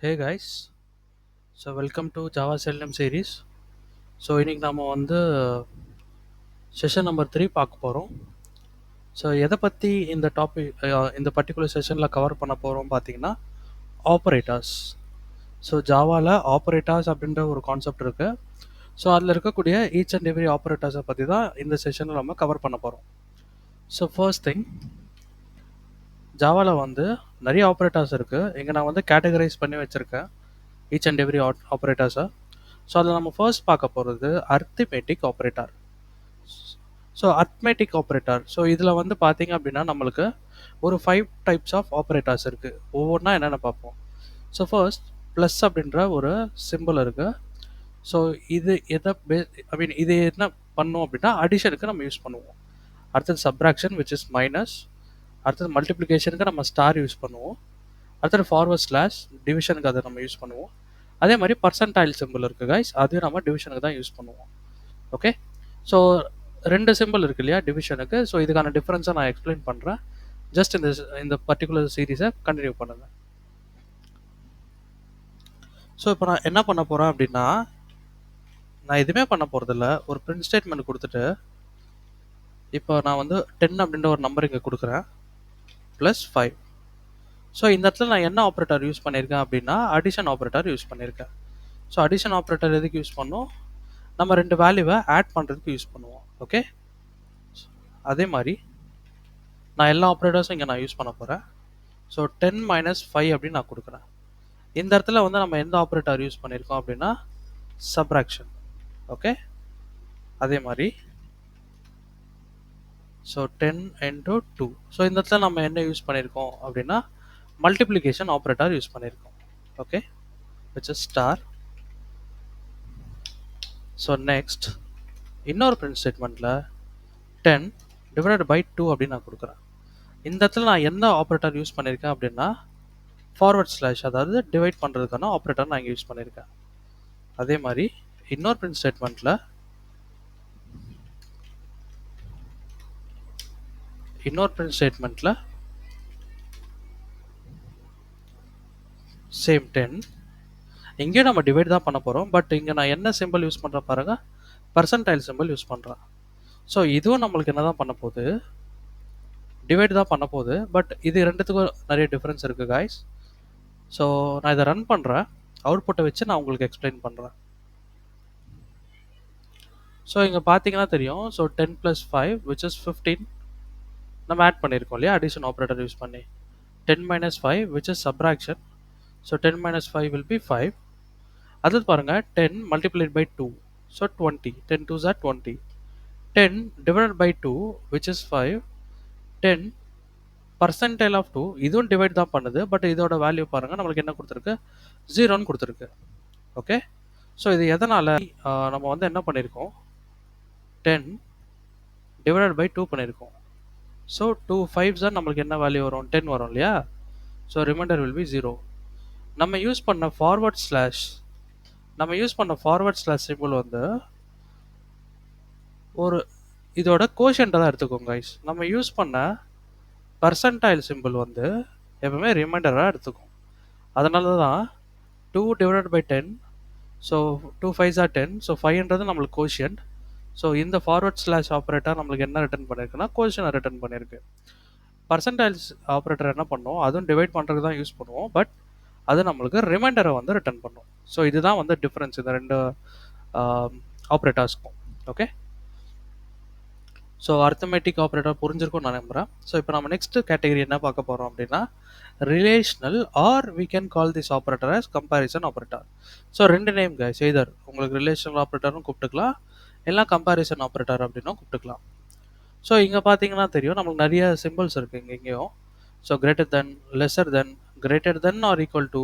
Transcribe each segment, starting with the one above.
Hey guys, so welcome to Java Selenium series. So இன்றைக்கி நம்ம வந்து செஷன் நம்பர் 3 பார்க்க போகிறோம். ஸோ எதை பற்றி இந்த டாபிக் இந்த பர்டிகுலர் செஷனில் கவர் பண்ண போகிறோம் பார்த்தீங்கன்னா ஆப்ரேட்டர்ஸ். ஸோ ஜாவாவில் ஆப்ரேட்டர்ஸ் அப்படின்ற ஒரு கான்செப்ட் இருக்குது. ஸோ அதில் இருக்கக்கூடிய ஈச் அண்ட் எவ்ரி ஆப்ரேட்டர்ஸை பற்றி தான் இந்த செஷனில் நம்ம கவர் பண்ண போகிறோம். ஸோ ஃபர்ஸ்ட் திங், ஜாவாவில் வந்து நிறைய ஆப்ரேட்டர்ஸ் இருக்குது. இங்கே நான் வந்து கேட்டகரைஸ் பண்ணி வச்சுருக்கேன் ஈச் அண்ட் எவ்ரி ஆப்ரேட்டர்ஸை. ஸோ அதில் நம்ம ஃபர்ஸ்ட் பார்க்க போகிறது arithmetic operator. So arithmetic operator, so இதில் வந்து பார்த்தீங்க அப்படின்னா நம்மளுக்கு ஒரு 5 டைப்ஸ் ஆஃப் ஆப்ரேட்டர்ஸ் இருக்குது. ஒவ்வொன்றா என்னென்ன பார்ப்போம். ஸோ ஃபர்ஸ்ட் ப்ளஸ் அப்படின்ற ஒரு சிம்பிள் இருக்குது. ஸோ இது எதை இது என்ன பண்ணும் அப்படின்னா அடிஷனுக்கு நம்ம யூஸ் பண்ணுவோம். அடுத்தது சப்ராக்ஷன் விச் இஸ் மைனஸ். அடுத்தது மல்டிப்ளிகேஷனுக்கு நம்ம ஸ்டார் யூஸ் பண்ணுவோம். அடுத்தது ஃபார்வர்ட் ஸ்லாஷ் டிவிஷனுக்கு அதை நம்ம யூஸ் பண்ணுவோம். அதே மாதிரி பர்சன்டைல் சிம்பிள் இருக்குது கைஸ், அதையும் நம்ம டிவிஷனுக்கு தான் யூஸ் பண்ணுவோம். ஓகே, ஸோ 2 சிம்பிள் இருக்கு இல்லையா டிவிஷனுக்கு. ஸோ இதுக்கான டிஃப்ரென்ஸை நான் எக்ஸ்பிளைன் பண்ணுறேன். ஜஸ்ட் இந்த பர்டிகுலர் சீரீஸை கண்டினியூ பண்ணுங்க. ஸோ இப்போ நான் என்ன பண்ண போகிறேன் அப்படின்னா, நான் எதுவுமே பண்ண போகிறதில்ல. ஒரு பிரிண்ட் ஸ்டேட்மெண்ட் கொடுத்துட்டு இப்போ நான் வந்து 10 அப்படின்ற ஒரு நம்பர் இங்கே கொடுக்குறேன், ப்ளஸ் 5. ஸோ இந்த இடத்துல நான் என்ன ஆப்ரேட்டர் யூஸ் பண்ணியிருக்கேன் அப்படின்னா அடிஷன் ஆப்ரேட்டர் யூஸ் பண்ணியிருக்கேன். ஸோ அடிஷன் ஆப்ரேட்டர் எதுக்கு யூஸ் பண்ணோம், நம்ம 2 வேல்யூவை ஆட் பண்ணுறதுக்கு யூஸ் பண்ணுவோம். ஓகே, அதே மாதிரி நான் எல்லா ஆப்ரேட்டர்ஸும் இங்கே நான் யூஸ் பண்ண போகிறேன். ஸோ 10 மைனஸ் 5 அப்படின்னு நான் கொடுக்குறேன். இந்த இடத்துல வந்து நம்ம எந்த ஆப்ரேட்டர் யூஸ் பண்ணியிருக்கோம் அப்படின்னா சப்ராக்ஷன். ஓகே, அதே மாதிரி ஸோ 10 இன்டூ 2. ஸோ இந்த இடத்துல நம்ம என்ன யூஸ் பண்ணியிருக்கோம் அப்படின்னா மல்டிப்ளிகேஷன் ஆப்ரேட்டர் யூஸ் பண்ணியிருக்கோம். Okay, which is star. So next இன்னொரு பிரிண்ட் ஸ்டேட்மெண்ட்டில் 10 டிவைடட் பை 2 அப்படின்னு நான் கொடுக்குறேன். இந்த இடத்துல நான் என்ன ஆப்ரேட்டர் யூஸ் பண்ணியிருக்கேன் அப்படின்னா ஃபார்வர்ட் ஸ்லாஷ், அதாவது டிவைட் பண்ணுறதுக்கான ஆப்ரேட்டர் நான் இங்கே யூஸ் பண்ணியிருக்கேன். அதே மாதிரி இன்னொரு பிரிண்ட் ஸ்டேட்மெண்ட்டில் சேம் 10. இங்கே நம்ம டிவைட் தான் பண்ண போகிறோம், பட் இங்கே நான் என்ன சிம்பிள் யூஸ் பண்ணுறேன் பாருங்க, பர்சன்டைல் சிம்பிள் யூஸ் பண்ணுறேன். ஸோ இதுவும் நம்மளுக்கு என்ன தான் பண்ண போகுது, டிவைட் தான் பண்ண போகுது. பட் இது ரெண்டுத்துக்கும் நிறைய டிஃப்ரென்ஸ் இருக்குது காய்ஸ். ஸோ நான் இதை ரன் பண்ணுறேன், அவுட்புட்டை வச்சு நான் உங்களுக்கு எக்ஸ்பிளைன் பண்ணுறேன். ஸோ இங்கே பார்த்தீங்கன்னா தெரியும். ஸோ 10 + 5 which is 15 நம்ம ஆட் பண்ணியிருக்கோம் இல்லையா அடிஷன் ஆப்ரேட்டர் யூஸ் பண்ணி. 10 - 5 which is subtraction. So 10 - 5 will be 5. அடுத்து பாருங்கள் 10 multiplied by 2, so 20. 10 2s are 20. 10 divided by 2 which is 5. 10 percentile of 2, இதுவும் டிவைட் தான் பண்ணுது. பட் இதோட வேல்யூ பாருங்கள் நம்மளுக்கு என்ன கொடுத்துருக்கு, 0ன்னு கொடுத்துருக்கு. ஓகே, ஸோ இது எதனால் நம்ம வந்து என்ன பண்ணியிருக்கோம், 10 divided by 2 பண்ணியிருக்கோம். ஸோ 2 5s தான் நம்மளுக்கு என்ன வேல்யூ வரும், 10 வரும் இல்லையா. So remainder will be 0. நம்ம யூஸ் பண்ண ஃபார்வர்ட் ஸ்லாஷ் சிம்பிள் வந்து ஒரு இதோட கோஷன்ட்டை தான் எடுத்துக்கோங்க கைஸ். நம்ம யூஸ் பண்ண பர்சன்டைல் சிம்பிள் வந்து எப்பவுமே ரிமைண்டராக எடுத்துக்கும். அதனால தான் 2 divided by 10. So 2 5s are 10. So 5ன்றது நம்மளுக்கு கோஷியன்ட். ஸோ இந்த ஃபார்வர்ட் ஸ்லாஷ் ஆப்ரேட்டர் நம்மளுக்கு என்ன ரிட்டர்ன் பண்ணியிருக்குன்னா கோஷனை ரிட்டர்ன் பண்ணியிருக்கு. பர்சன்டைல்ஸ் ஆப்ரேட்டர் என்ன பண்ணுவோம், அதுவும் டிவைட் பண்ணுறதுக்கு தான் யூஸ் பண்ணுவோம். பட் அது நம்மளுக்கு ரிமைண்டரை வந்து ரிட்டர்ன் பண்ணும். ஸோ இதுதான் வந்து டிஃப்ரென்ஸ் இந்த 2 ஆப்ரேட்டர்ஸ்க்கும். ஓகே, ஸோ அர்த்தமெட்டிக் ஆப்ரேட்டர் புரிஞ்சிருக்கும் நான் நம்புகிறேன். ஸோ இப்போ நம்ம நெக்ஸ்ட் கேட்டகரி என்ன பார்க்க போகிறோம் அப்படின்னா relational, or we can call this operator as comparison operator. So 2 name guys, either உங்களுக்கு ரிலேஷனல் ஆப்ரேட்டரும் கூப்பிட்டுக்கலாம், இல்லை கம்பேரிசன் ஆப்ரேட்டர் அப்படின்னும் கூப்பிட்டுக்கலாம். ஸோ இங்கே பார்த்தீங்கன்னா தெரியும் நம்மளுக்கு நிறைய சிம்பிள்ஸ் இருக்குது இங்கேயும். So greater than, lesser than, greater than or equal to,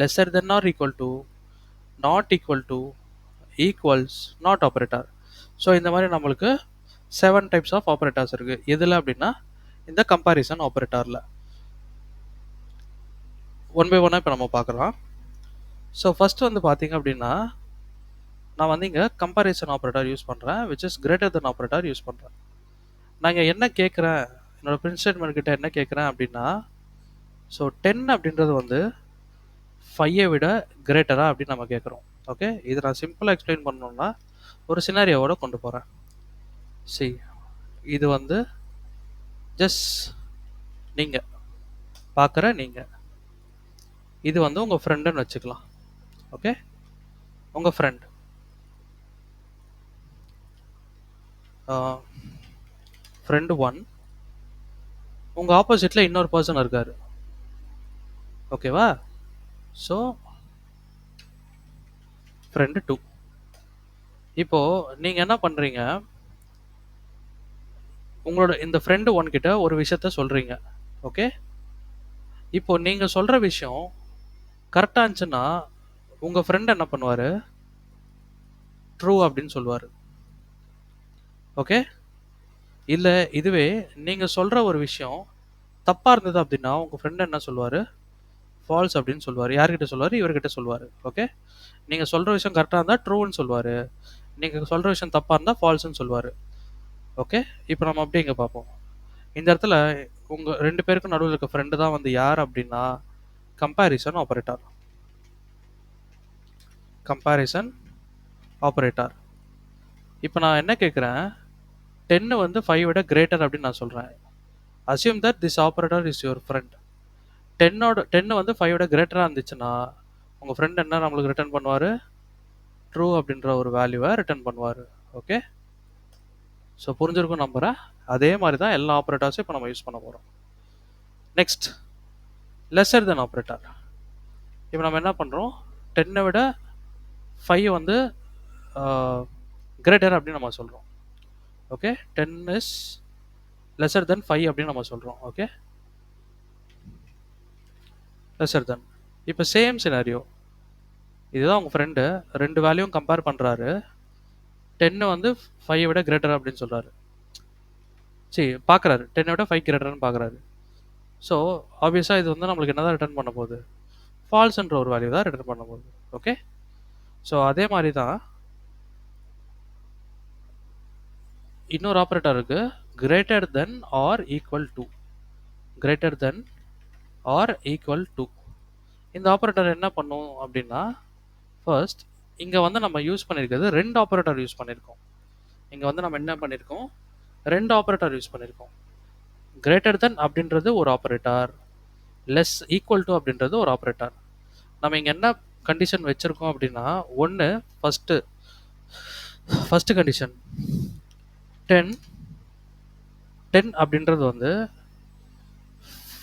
lesser than or equal to, not equal to, equals, not operator. So இந்த மாதிரி நம்மளுக்கு 7 டைப்ஸ் ஆஃப் ஆப்ரேட்டர்ஸ் இருக்குது. எதில் அப்படின்னா இந்த கம்பேரிசன் ஆப்ரேட்டரில். ஒன் பை ஒன்னாக இப்போ நம்ம பார்க்கலாம். ஸோ ஃபஸ்ட்டு வந்து பார்த்தீங்க அப்படின்னா நான் வந்து இங்கே கம்பேரிசன் ஆப்ரேட்டர் யூஸ் பண்ணுறேன், which is greater then operator use பண்ணுறேன். நான் இங்கே என்ன கேட்குறேன், என்னோடய பிரிண்ட் ஸ்டேட்மெண்ட் கிட்ட என்ன கேட்குறேன் அப்படின்னா, ஸோ 10 அப்படின்றது வந்து 5 விட கிரேட்டரா அப்படின்னு நம்ம கேட்குறோம். ஓகே, இதை நான் சிம்பிளாக எக்ஸ்பிளைன் பண்ணணும்னா ஒரு சினாரியோவோட கொண்டு போகிறேன். சரி, இது வந்து ஜஸ்ட் நீங்கள் பார்க்குற நீங்கள், இது வந்து உங்கள் ஃப்ரெண்டுன்னு வச்சுக்கலாம். ஓகே, உங்கள் ஃப்ரெண்ட் ஃப்ரெண்டு 1, உங்கள் ஆப்போசிட்டில் இன்னொரு பர்சன் இருக்கார். ஓகேவா? So friend 2. இப்போது நீங்கள் என்ன பண்ணுறீங்க, உங்களோட இந்த ஃப்ரெண்டு 1 கிட்ட ஒரு விஷயத்த சொல்கிறீங்க. ஓகே, இப்போ நீங்கள் சொல்கிற விஷயம் கரெக்டாக இருந்துச்சுன்னா உங்கள் ஃப்ரெண்ட் என்ன பண்ணுவார், ட்ரூ அப்படின்னு சொல்லுவார். ஓகே, இல்லை இதுவே நீங்கள் சொல்கிற ஒரு விஷயம் தப்பாக இருந்தது அப்படின்னா உங்கள் ஃப்ரெண்ட் என்ன சொல்லுவார், ஃபால்ஸ் அப்படின்னு சொல்லுவார். யார்கிட்ட சொல்லுவார், இவர்கிட்ட சொல்லுவார். ஓகே, நீங்கள் சொல்கிற விஷயம் கரெக்டாக இருந்தால் ட்ரூன்னு சொல்லுவார், நீங்கள் சொல்கிற விஷயம் தப்பாக இருந்தால் ஃபால்ஸ்ன்னு சொல்லுவார். ஓகே, இப்போ நம்ம அப்படி இங்கே பார்ப்போம். இந்த இடத்துல உங்கள் 2 பேருக்கும் நடுவில் இருக்க ஃப்ரெண்டு தான் வந்து யார் அப்படின்னா கம்பேரிசன் ஆப்ரேட்டர். Comparison operator. இப்போ நான் என்ன கேட்குறேன், 10 வந்து 5 விட கிரேட்டர் அப்படின்னு நான் சொல்கிறேன். Assume that this operator is your friend. 10 வந்து 5 விட கிரேட்டராக இருந்துச்சுன்னா உங்கள் ஃப்ரெண்ட் என்ன நம்மளுக்கு ரிட்டர்ன் பண்ணுவார், ட்ரூ அப்படின்ற ஒரு வேல்யூவை ரிட்டர்ன் பண்ணுவார். ஓகே, ஸோ புரிஞ்சிருக்கும் நம்புகிறேன். அதே மாதிரி தான் எல்லா ஆப்ரேட்டர்ஸும் இப்போ நம்ம யூஸ் பண்ண போகிறோம். நெக்ஸ்ட், லெஸர் தென் ஆப்ரேட்டர். இப்போ நம்ம என்ன பண்ணுறோம், 10 விட 5 வந்து கிரேட்டர் அப்படின்னு நம்ம சொல்கிறோம். ஓகே, 10 இஸ் லெஸர் தென் 5 அப்படின்னு நம்ம சொல்கிறோம். ஓகே, லெஸர் தென். இப்போ சேம் சினாரியோ, இதுதான் உங்கள் ஃப்ரெண்டு 2 வேல்யூவும் கம்பேர் பண்ணுறாரு. 10 வந்து 5 விட கிரேட்டர் அப்படின்னு சொல்கிறாரு. சரி, பார்க்குறாரு 10 விட 5 கிரேட்டர்னு பார்க்குறாரு. ஸோ ஆப்வியஸாக இது வந்து நம்மளுக்கு என்ன தான் ரிட்டர்ன் பண்ண போகுது, ஃபால்ஸ்ன்ற ஒரு வேல்யூ தான் ரிட்டர்ன் பண்ண போகுது. ஓகே, ஸோ அதே மாதிரி தான் இன்னொரு ஆப்ரேட்டர் இருக்குது, greater than or equal to. Greater than or equal to. இந்த ஆப்ரேட்டர் என்ன பண்ணும் அப்படின்னா, ஃபர்ஸ்ட் இங்கே வந்து நம்ம யூஸ் பண்ணியிருக்கிறது 2 ஆப்ரேட்டர் யூஸ் பண்ணியிருக்கோம். இங்கே வந்து நம்ம என்ன பண்ணியிருக்கோம், 2 ஆப்ரேட்டர் யூஸ் பண்ணியிருக்கோம். கிரேட்டர் தென் அப்படின்றது ஒரு ஆப்ரேட்டர், லெஸ் ஈக்குவல் டு அப்படின்றது ஒரு ஆப்ரேட்டர். நம்ம இங்கே என்ன கண்டிஷன் வச்சுருக்கோம் அப்படின்னா, ஒன்று ஃபஸ்ட்டு கண்டிஷன் 10 அப்படின்றது வந்து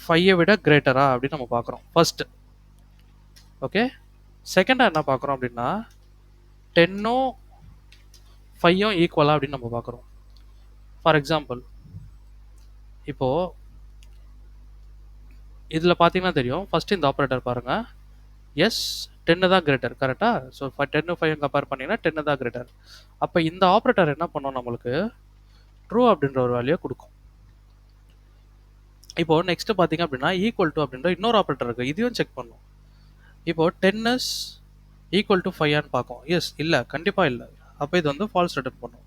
5 விட கிரேட்டரா அப்படின்னு நம்ம பார்க்குறோம் ஃபர்ஸ்ட். ஓகே, செகண்டாக என்ன பார்க்குறோம் அப்படின்னா 10ம் 5ம் ஈக்குவலா அப்படின்னு நம்ம பார்க்குறோம். ஃபார் எக்ஸாம்பிள், இப்போது இதில் பார்த்தீங்கன்னா தெரியும், ஃபஸ்ட்டு இந்த ஆப்ரேட்டர் பாருங்கள், எஸ் 10 தான் கிரேட்டர், கரெக்டாக? ஸோ 10 5 கம்பேர் பண்ணிங்கன்னா 10 தான் கிரேட்டர். அப்போ இந்த ஆப்ரேட்டர் என்ன பண்ணோம், நம்மளுக்கு ட்ரூ அப்படின்ற ஒரு வேல்யூயை கொடுக்கும். இப்போது நெக்ஸ்ட்டு பார்த்தீங்க அப்படின்னா ஈக்குவல் டு அப்படின்ற இன்னொரு ஆப்ரேட்டர் இருக்குது, இதையும் செக் பண்ணும். இப்போது 10 இஸ் ஈக்குவல் டு 5 பார்க்கும். எஸ், இல்லை, கண்டிப்பாக இல்லை. அப்போ இது வந்து ஃபால்ஸ் ரிட்டர்ன் பண்ணும்.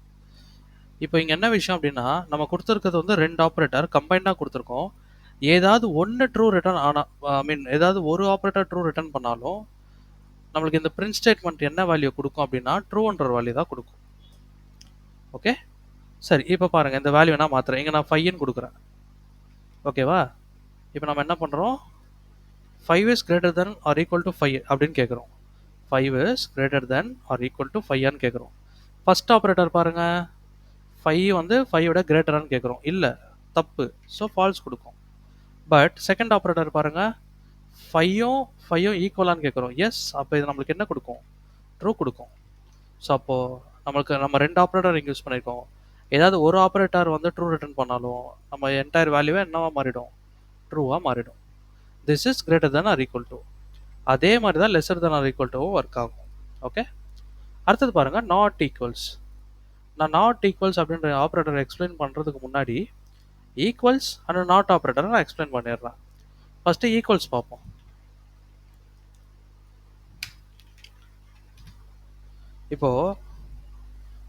இப்போ இங்கே என்ன விஷயம் அப்படின்னா, நம்ம கொடுத்துருக்கிறது வந்து 2 ஆப்ரேட்டர் கம்பைண்டாக கொடுத்துருக்கோம். ஏதாவது ஒன்று ட்ரூ ரிட்டர்ன் ஆனால், ஏதாவது ஒரு ஆப்ரேட்டர் ட்ரூ ரிட்டர்ன் பண்ணாலும் நம்மளுக்கு இந்த பிரிண்ட் ஸ்டேட்மெண்ட் என்ன வேல்யூ கொடுக்கும் அப்படின்னா ட்ரூன்ற வேல்யூ தான் கொடுக்கும். ஓகே, சரி, இப்போ பாருங்கள், இந்த வேல்யூ நான் மாற்றுறேன். இங்கே நான் 5ன்னு கொடுக்குறேன். ஓகேவா? இப்போ நம்ம என்ன பண்ணுறோம், 5 is greater than or equal to 5 அப்படின்னு கேட்குறோம். 5 is greater than or equal to 5 கேட்குறோம். ஃபர்ஸ்ட் ஆப்ரேட்டர் பாருங்கள், 5 வந்து 5 விட கிரேட்டரானு கேட்குறோம். இல்லை, தப்பு. ஸோ ஃபால்ஸ் கொடுக்கும். பட் செகண்ட் ஆப்ரேட்டர் பாருங்கள், 5ம் ஈக்குவலான்னு கேட்குறோம். எஸ், அப்போ இது நம்மளுக்கு என்ன கொடுக்கும், ட்ரூ கொடுக்கும். ஸோ அப்போது நம்ம 2 ஆப்ரேட்டர் இங்கே யூஸ் பண்ணியிருக்கோம். ஏதாவது ஒரு ஆப்ரேட்டர் வந்து ட்ரூ ரிட்டர்ன் பண்ணாலும் நம்ம என்டையர் வேல்யூவே என்னவா மாறிடும், ட்ரூவாக மாறிடும். This is greater than or equal to. அதே மாதிரி தான் லெஸர் தென் ஆர் ஈக்குவல் டுவும் ஒர்க் ஆகும். ஓகே, அடுத்தது பாருங்கள், நாட் ஈக்குவல்ஸ். நான் நாட் ஈக்குவல்ஸ் அப்படின்ற ஆப்ரேட்டரை எக்ஸ்பிளைன் பண்ணுறதுக்கு முன்னாடி ஈக்குவல்ஸ் அண்ட் நாட் ஆப்ரேட்டரை நான் எக்ஸ்பிளைன் பண்ணிடுறேன். ஃபஸ்ட்டு ஈக்குவல்ஸ் பார்ப்போம்.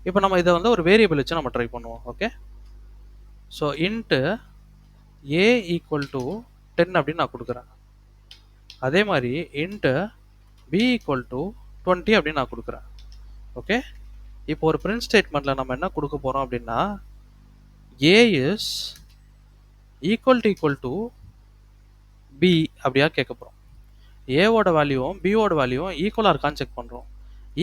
இப்போ நம்ம இதை வந்து ஒரு வேரியபிள் வச்சு நம்ம ட்ரை பண்ணுவோம். Okay, so into A equal to 10 அப்படின்னு நான் கொடுக்குறேன். அதே மாதிரி இன்ட்டு b ஈக்குவல் டு 20 அப்படின்னு நான் கொடுக்குறேன். ஓகே, இப்போ ஒரு பிரிண்ட் ஸ்டேட்மெண்ட்டில் நம்ம என்ன கொடுக்க போகிறோம் அப்படின்னா a is equal to b அப்படியா கேட்க போகிறோம். ஏவோட வேல்யூவும் பியோட வேல்யூவும் ஈக்குவலாக இருக்கான்னு செக் பண்ணுறோம்.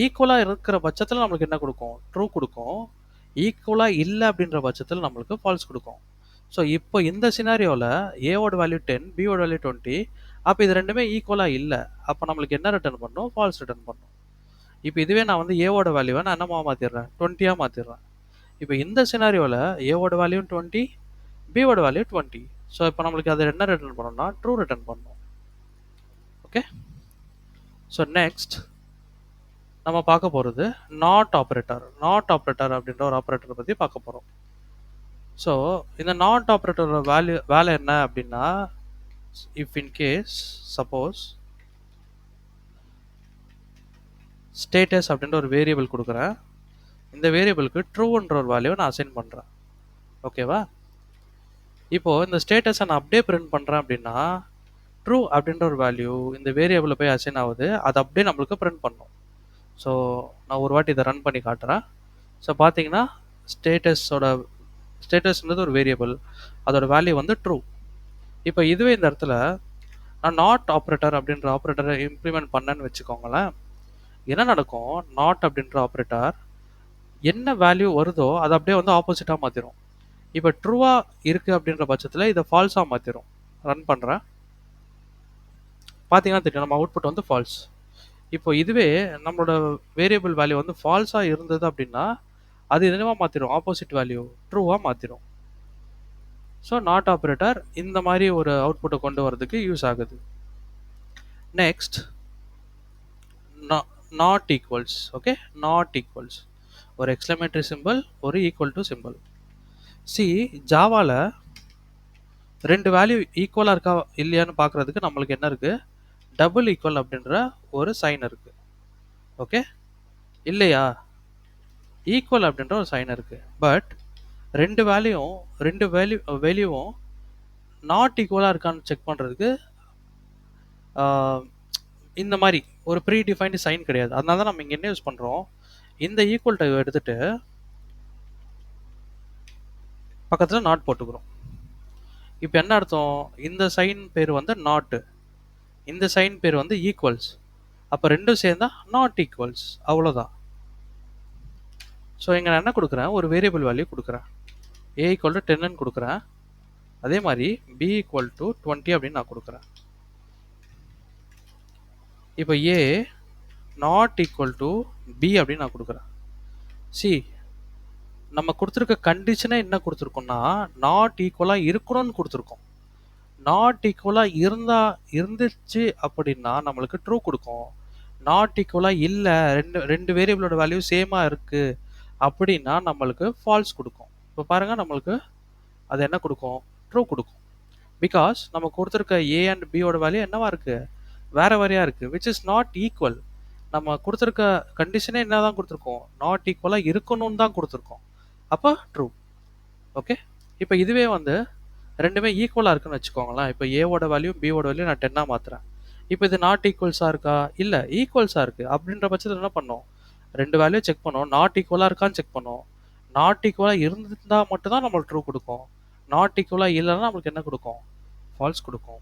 ஈக்குவலாக இருக்கிற பட்சத்தில் நம்மளுக்கு என்ன கொடுக்கும்? ட்ரூ கொடுக்கும். ஈக்குவலாக இல்லை அப்படின்ற பட்சத்தில் நம்மளுக்கு ஃபால்ஸ் கொடுக்கும். ஸோ இப்போ இந்த சினாரியோவில் ஏவோட வேல்யூ 10, பியோட வேல்யூ 20. அப்போ இது ரெண்டுமே ஈக்குவலாக இல்லை. அப்போ நம்மளுக்கு என்ன ரிட்டர்ன் பண்ணணும்? ஃபால்ஸ் ரிட்டர்ன் பண்ணணும். இப்போ இதுவே நான் வந்து ஏவோட வேல்யூவை நான் என்னமா மாற்றிடுறேன்? 20 மாற்றிடுறேன். இப்போ இந்த சினாரியோவில் ஏவோட வேல்யூ 20, பியோட வேல்யூ 20. ஸோ இப்போ நம்மளுக்கு அதை என்ன ரிட்டர்ன் பண்ணணும்னா ட்ரூ ரிட்டர்ன் பண்ணணும். ஓகே, ஸோ நெக்ஸ்ட் நம்ம பார்க்க போகிறது நாட் ஆப்ரேட்டர். நாட் ஆப்ரேட்டர் அப்படின்ற ஒரு ஆப்ரேட்டரை பற்றி பார்க்க போகிறோம். ஸோ இந்த நாட் ஆப்ரேட்டரோட வேலை என்ன அப்படின்னா, if in case suppose status அப்படின்ற ஒரு வேரியபிள் கொடுக்குறேன், இந்த வேரியபிளுக்கு ட்ரூன்ற ஒரு வேல்யூவை நான் அசைன் பண்ணுறேன். ஓகேவா? இப்போது இந்த ஸ்டேட்டஸை நான் அப்படியே பிரிண்ட் பண்ணுறேன் அப்படின்னா ட்ரூ அப்படின்ற ஒரு வேல்யூ இந்த வேரியபிளில் போய் அசைன் ஆகுது, அது அப்படியே நம்மளுக்கு பிரிண்ட் பண்ணும். ஸோ நான் ஒரு வாட்டி இதை ரன் பண்ணி காட்டுறேன். ஸோ பார்த்தீங்கன்னா ஸ்டேட்டஸ்ன்றது ஒரு வேரியபிள், அதோட வேல்யூ வந்து ட்ரூ. இப்போ இதுவே இந்த இடத்துல நான் நாட் ஆப்ரேட்டர் அப்படின்ற ஆப்ரேட்டரை இம்ப்ளிமெண்ட் பண்ணேன்னு வச்சுக்கோங்களேன். என்ன நடக்கும்? நாட் அப்படின்ற ஆப்ரேட்டர் என்ன வேல்யூ வருதோ அதை அப்படியே வந்து ஆப்போசிட்டாக மாற்றிடும். இப்போ ட்ரூவாக இருக்குது அப்படின்ற பட்சத்தில் இதை ஃபால்ஸாக மாற்றிடும். ரன் பண்ணுறேன், பார்த்தீங்கன்னா தெரியும் நம்ம அவுட்புட் வந்து ஃபால்ஸ். இப்போ இதுவே நம்மளோட வேரியபிள் வேல்யூ வந்து ஃபால்ஸாக இருந்தது அப்படின்னா அது என்னவா மாற்றிடும்? ஆப்போசிட் வேல்யூ ட்ரூவாக மாற்றிடும். ஸோ நாட் ஆப்ரேட்டர் இந்த மாதிரி ஒரு அவுட்புட்டை கொண்டு வரதுக்கு யூஸ் ஆகுது. Next not equals. Okay, not equals ஒரு எக்ஸ்க்ளமேட்டரி சிம்பிள், ஒரு ஈக்குவல் டு சிம்பிள். சி ஜாவாவில் ரெண்டு வேல்யூ ஈக்குவலாக இருக்கா இல்லையான்னு பார்க்குறதுக்கு நம்மளுக்கு என்ன இருக்குது? டபுள் ஈக்குவல் அப்படின்ற ஒரு சைன் இருக்குது. ஓகே, இல்லையா? ஈக்குவல் அப்படின்ற ஒரு சைன் இருக்குது. பட் ரெண்டு வேல்யூவும் நாட் ஈக்குவலாக இருக்கான்னு செக் பண்ணுறதுக்கு இந்த மாதிரி ஒரு ப்ரீ டிஃபைன்டு சைன் கிடையாது. அதனால தான் நம்ம இங்கே என்ன யூஸ் பண்ணுறோம்? இந்த ஈக்குவல் டைப் எடுத்துகிட்டு பக்கத்தில் நாட் போட்டுக்கிறோம். இப்போ என்ன அர்த்தம்? இந்த சைன் பேர் வந்து நாட்டு, இந்த சைன் பேர் வந்து ஈக்குவல்ஸ். அப்போ ரெண்டும் சேர்ந்தா நாட் ஈக்குவல்ஸ், அவ்வளோதான். ஸோ இங்கே நான் என்ன கொடுக்குறேன்? ஒரு வேரியபிள் வேல்யூ கொடுக்குறேன். a ஈக்குவல் டு 10ன்னு கொடுக்குறேன். அதே மாதிரி b ஈக்குவல் டு 20 அப்படின்னு நான் கொடுக்குறேன். இப்போ a not equal to b அப்படின்னு நான் கொடுக்குறேன். சி நம்ம கொடுத்துருக்க கண்டிஷனே என்ன கொடுத்துருக்கோம்னா நாட் ஈக்குவலாக இருக்கணும்னு கொடுத்துருக்கோம். நாட் ஈக்குவலாக இருந்துச்சு அப்படின்னா நம்மளுக்கு ட்ரூ கொடுக்கும். நாட் ஈக்குவலாக இல்லை, ரெண்டு வேரியபிளோட வேல்யூ சேமாக இருக்குது அப்படின்னா நம்மளுக்கு ஃபால்ஸ் கொடுக்கும். இப்போ பாருங்கள், நம்மளுக்கு அது என்ன கொடுக்கும்? ட்ரூ கொடுக்கும். பிகாஸ் நம்ம கொடுத்துருக்க ஏ அண்ட் பியோட வேல்யூ என்னவா இருக்குது? வேறு வேறையாக இருக்குது, விச் இஸ் நாட் ஈக்குவல். நம்ம கொடுத்துருக்க கண்டிஷனே என்ன தான் கொடுத்துருக்கோம்? நாட் ஈக்குவலாக இருக்கணும்னு தான் கொடுத்துருக்கோம். அப்போ ட்ரூ. ஓகே, இப்போ இதுவே வந்து ரெண்டுமே ஈக்குவலாக இருக்குன்னு வச்சுக்கோங்களேன். இப்போ ஏவோட வேல்யூ பியோட வேல்யூ நான் 10 மாற்றுறேன். இப்போ இது நாட் ஈக்குவல்ஸாக இருக்கா? இல்லை, ஈக்குவல்ஸாக இருக்குது. அப்படின்ற பட்சத்தில் என்ன பண்ணோம்? ரெண்டு வேல்யூ செக் பண்ணோம், நாட் ஈக்குவலாக இருக்கான்னு செக் பண்ணோம். நாட் ஈக்குவலாக இருந்தால் மட்டும்தான் நம்மளுக்கு ட்ரூ கொடுக்கும். நாட் ஈக்குவலாக இல்லைன்னா நம்மளுக்கு என்ன கொடுக்கும்? ஃபால்ஸ் கொடுக்கும்.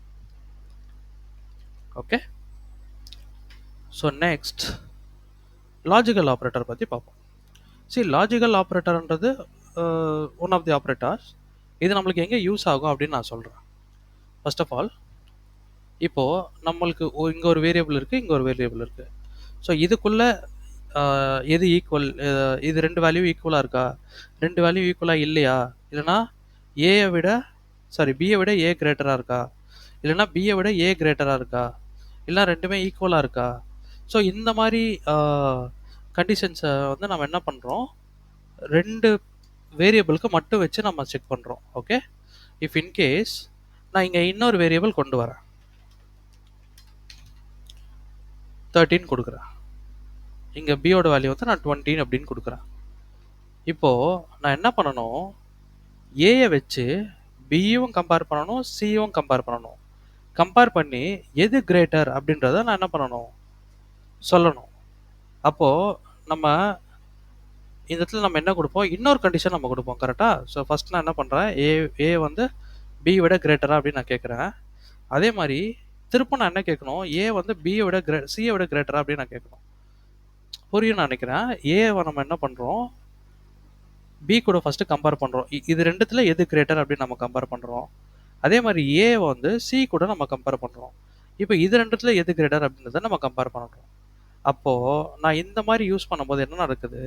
Okay, so next logical operator பற்றி பார்ப்போம். லாஜிக்கல் ஆப்ரேட்டர்ன்றது ஒன் ஆஃப் தி ஆப்ரேட்டர்ஸ். இது நம்மளுக்கு எங்கே யூஸ் ஆகும் அப்படின்னு நான் சொல்கிறேன். ஃபர்ஸ்ட் ஆஃப் ஆல், இப்போது நம்மளுக்கு இங்கே ஒரு வேரியபிள் இருக்குது, இங்கே ஒரு வேரியபிள் இருக்குது. ஸோ இதுக்குள்ளே எது ஈக்குவல்? இது ரெண்டு வேல்யூ ஈக்குவலாக இருக்கா? ரெண்டு வேல்யூ ஈக்குவலாக இல்லையா? இல்லைனா பியை விட ஏ கிரேட்டராக இருக்கா? இல்லைனா பியை விட ஏ கிரேட்டராக இருக்கா? இல்லை ரெண்டுமே ஈக்குவலாக இருக்கா? ஸோ இந்த மாதிரி கண்டிஷன்ஸை வந்து நம்ம என்ன பண்ணுறோம்? ரெண்டு வேரியபிளுக்கு மட்டும் வச்சு நம்ம செக் பண்ணுறோம். ஓகே, இஃப் இன்கேஸ் நான் இங்கே இன்னொரு வேரியபிள் கொண்டு வரேன், 13 கொடுக்குறேன். இங்கே பியோட வேல்யூ வந்து நான் 20 அப்படின்னு கொடுக்குறேன். இப்போது நான் என்ன பண்ணணும்? ஏயை வச்சு பியும் கம்பேர் பண்ணணும், சியும் கம்பேர் பண்ணணும். கம்பேர் பண்ணி எது கிரேட்டர் அப்படின்றத நான் என்ன பண்ணணும்? சொல்லணும். அப்போது நம்ம இந்த இடத்துல நம்ம என்ன கொடுப்போம், இன்னொரு கண்டிஷன் நம்ம கொடுப்போம். கரெக்டாக? ஸோ ஃபஸ்ட் நான் என்ன பண்ணுறேன், ஏ வந்து பி விட கிரேட்டரா அப்படின்னு நான் கேட்குறேன். அதே மாதிரி திரும்ப நான் என்ன கேட்கணும், ஏ வந்து பியை விட சியை விட கிரேட்டரா அப்படின்னு நான் கேட்கணும். புரியும் நான் நினைக்கிறேன். ஏவை நம்ம என்ன பண்ணுறோம், பி கூட ஃபஸ்ட்டு கம்பேர் பண்ணுறோம். இது ரெண்டுத்துல எது கிரேட்டர் அப்படின்னு நம்ம கம்பேர் பண்ணுறோம். அதே மாதிரி ஏ வந்து சி கூட நம்ம கம்பேர் பண்ணுறோம். இப்போ இது ரெண்டுத்துல எது கிரேட்டர் அப்படின்றத நம்ம கம்பேர் பண்ணுறோம். அப்போது நான் இந்த மாதிரி யூஸ் பண்ணும்போது என்ன நடக்குது,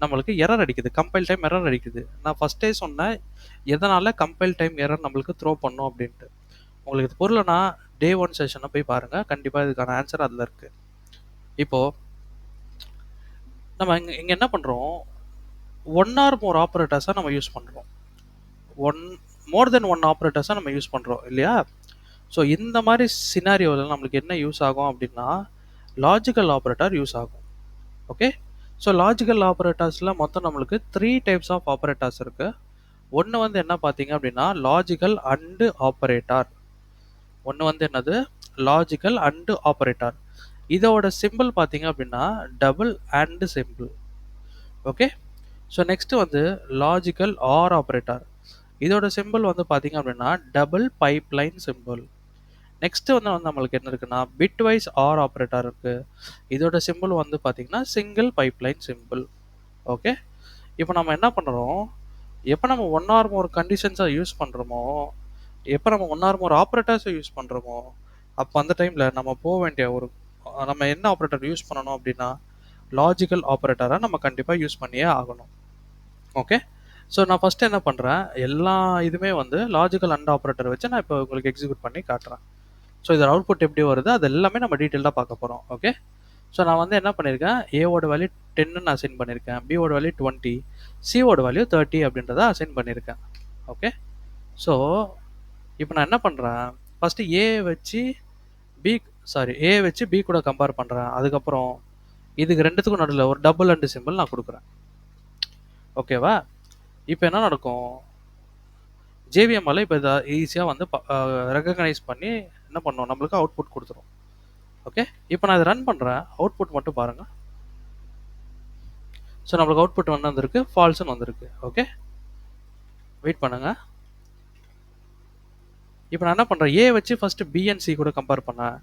நம்மளுக்கு எரர் அடிக்குது. கம்பைல் டைம் எரர் அடிக்குது. நான் ஃபஸ்ட்டே சொன்னேன் எதனால் கம்பைல் டைம் எரர் நம்மளுக்கு த்ரோ பண்ணும் அப்படின்ட்டு. உங்களுக்கு இது புரியலனா டே 1 செஷனை போய் பாருங்கள். கண்டிப்பாக இதுக்கான ஆன்சர் அதில் இருக்குது. இப்போது நம்ம இங்கே என்ன பண்ணுறோம், ஒன் ஆர் மோர் ஆப்ரேட்டர்ஸாக நம்ம யூஸ் பண்ணுறோம். மோர் தென் ஒன் ஆப்ரேட்டர்ஸாக நம்ம யூஸ் பண்ணுறோம் இல்லையா? ஸோ இந்த மாதிரி சினாரியோவில் நம்மளுக்கு என்ன யூஸ் ஆகும் அப்படின்னா, லாஜிக்கல் ஆப்ரேட்டர் யூஸ் ஆகும். ஓகே, ஸோ லாஜிக்கல் ஆப்ரேட்டர்ஸில் மொத்தம் நம்மளுக்கு 3 டைப்ஸ் ஆஃப் ஆப்ரேட்டர்ஸ் இருக்குது. ஒன்று வந்து என்ன பார்த்தீங்க அப்படின்னா லாஜிக்கல் அண்டு ஆப்ரேட்டர். ஒன்று வந்து என்னது, லாஜிக்கல் அண்டு ஆப்ரேட்டர். இதோட சிம்பிள் பார்த்தீங்க அப்படின்னா double and simple. Okay, so next வந்து லாஜிக்கல் ஆர் ஆப்ரேட்டர். இதோட சிம்பிள் வந்து பார்த்தீங்க அப்படின்னா டபுள் பைப்லைன் சிம்பிள். நெக்ஸ்ட் வந்து நம்மளுக்கு என்ன இருக்குன்னா பிட்வைஸ் ஆர் ஆப்ரேட்டர் இருக்கு. இதோட சிம்பிள் வந்து பார்த்தீங்கன்னா சிங்கிள் பைப்லைன் சிம்பிள். ஓகே, இப்போ நம்ம என்ன பண்ணுறோம், எப்போ நம்ம ஒன் ஆர் மோர் கண்டிஷன்ஸை யூஸ் பண்ணுறோமோ, எப்போ நம்ம ஒன் ஆர் மோர் ஆப்ரேட்டர்ஸை யூஸ் பண்ணுறோமோ, அப்போ அந்த டைமில் நம்ம போக வேண்டிய நம்ம என்ன ஆப்ரேட்டர் யூஸ் பண்ணணும் அப்படின்னா லாஜிக்கல் ஆப்ரேட்டரை நம்ம கண்டிப்பாக யூஸ் பண்ணியே ஆகணும். ஓகே, ஸோ நான் ஃபஸ்ட்டு என்ன பண்ணுறேன், எல்லா இதுவுமே வந்து லாஜிக்கல் அண்ட் ஆப்ரேட்டர் வச்சு நான் இப்போ உங்களுக்கு எக்ஸிக்யூட் பண்ணி காட்டுறேன். ஸோ இதோட அவுட்புட் எப்படி வருது அது எல்லாமே நம்ம டீட்டெயிலாக பார்க்க போகிறோம். ஓகே, ஸோ நான் வந்து என்ன பண்ணியிருக்கேன், ஏவோட வேல்யூ 10ன்னு அசைன் பண்ணியிருக்கேன், பியோட வேல்யூ 20, சியோட வேல்யூ 30 அப்படின்றத அசைன் பண்ணியிருக்கேன். ஓகே, ஸோ இப்போ நான் என்ன பண்ணுறேன், ஃபஸ்ட்டு ஏ வச்சு பி கூட கம்பேர் பண்ணுறேன். அதுக்கப்புறம் இதுக்கு ரெண்டுத்துக்கும் நடுவில் ஒரு டபுள் அண்டு சிம்பிள் நான் கொடுக்குறேன். ஓகேவா? இப்போ என்ன நடக்கும், ஜேவிஎம்மால் இப்போ இதை ஈஸியாக வந்து ரெகக்னைஸ் பண்ணி என்ன பண்ணும், நம்மளுக்கு அவுட்புட் கொடுத்துரும். ஓகே, இப்போ நான் இதை ரன் பண்ணுறேன், அவுட்புட் மட்டும் பாருங்கள். ஸோ நம்மளுக்கு அவுட்புட் ஒன்று வந்திருக்கு, ஃபால்ஸ்ன்னு வந்திருக்கு. ஓகே, வெயிட் பண்ணுங்கள். இப்போ நான் என்ன பண்ணுறேன், ஏ வச்சு ஃபஸ்ட்டு பிஎன்சி கூட கம்பேர் பண்ணேன்.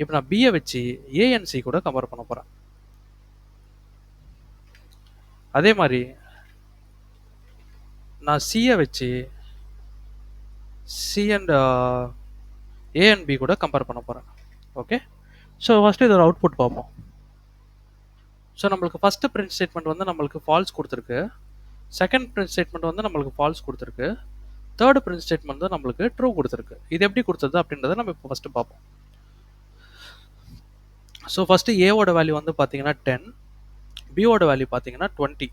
இப்போ நான் பியை வச்சு ஏஎன்சி கூட கம்பேர் பண்ண போகிறேன். அதே மாதிரி நான் சியை வச்சு C and A and B கூட கம்பேர் பண்ண போகிறேன். ஓகே, ஸோ ஃபஸ்ட்டு இதோட அவுட்புட் பார்ப்போம். ஸோ நம்மளுக்கு ஃபஸ்ட்டு பிரிண்ட் ஸ்டேட்மெண்ட் வந்து நம்மளுக்கு ஃபால்ஸ் கொடுத்துருக்கு, செகண்ட் பிரிண்ட் ஸ்டேட்மெண்ட் வந்து நம்மளுக்கு ஃபால்ஸ் கொடுத்துருக்கு, தேர்ட் பிரிண்ட் ஸ்டேட்மெண்ட் வந்து நம்மளுக்கு ட்ரூ கொடுத்துருக்கு. இது எப்படி கொடுத்தது அப்படின்றத நம்ம இப்போ ஃபஸ்ட்டு பார்ப்போம். ஸோ ஃபஸ்ட்டு ஏவோட வேல்யூ வந்து பார்த்தீங்கன்னா 10, பியோட வேல்யூ பார்த்தீங்கன்னா 20.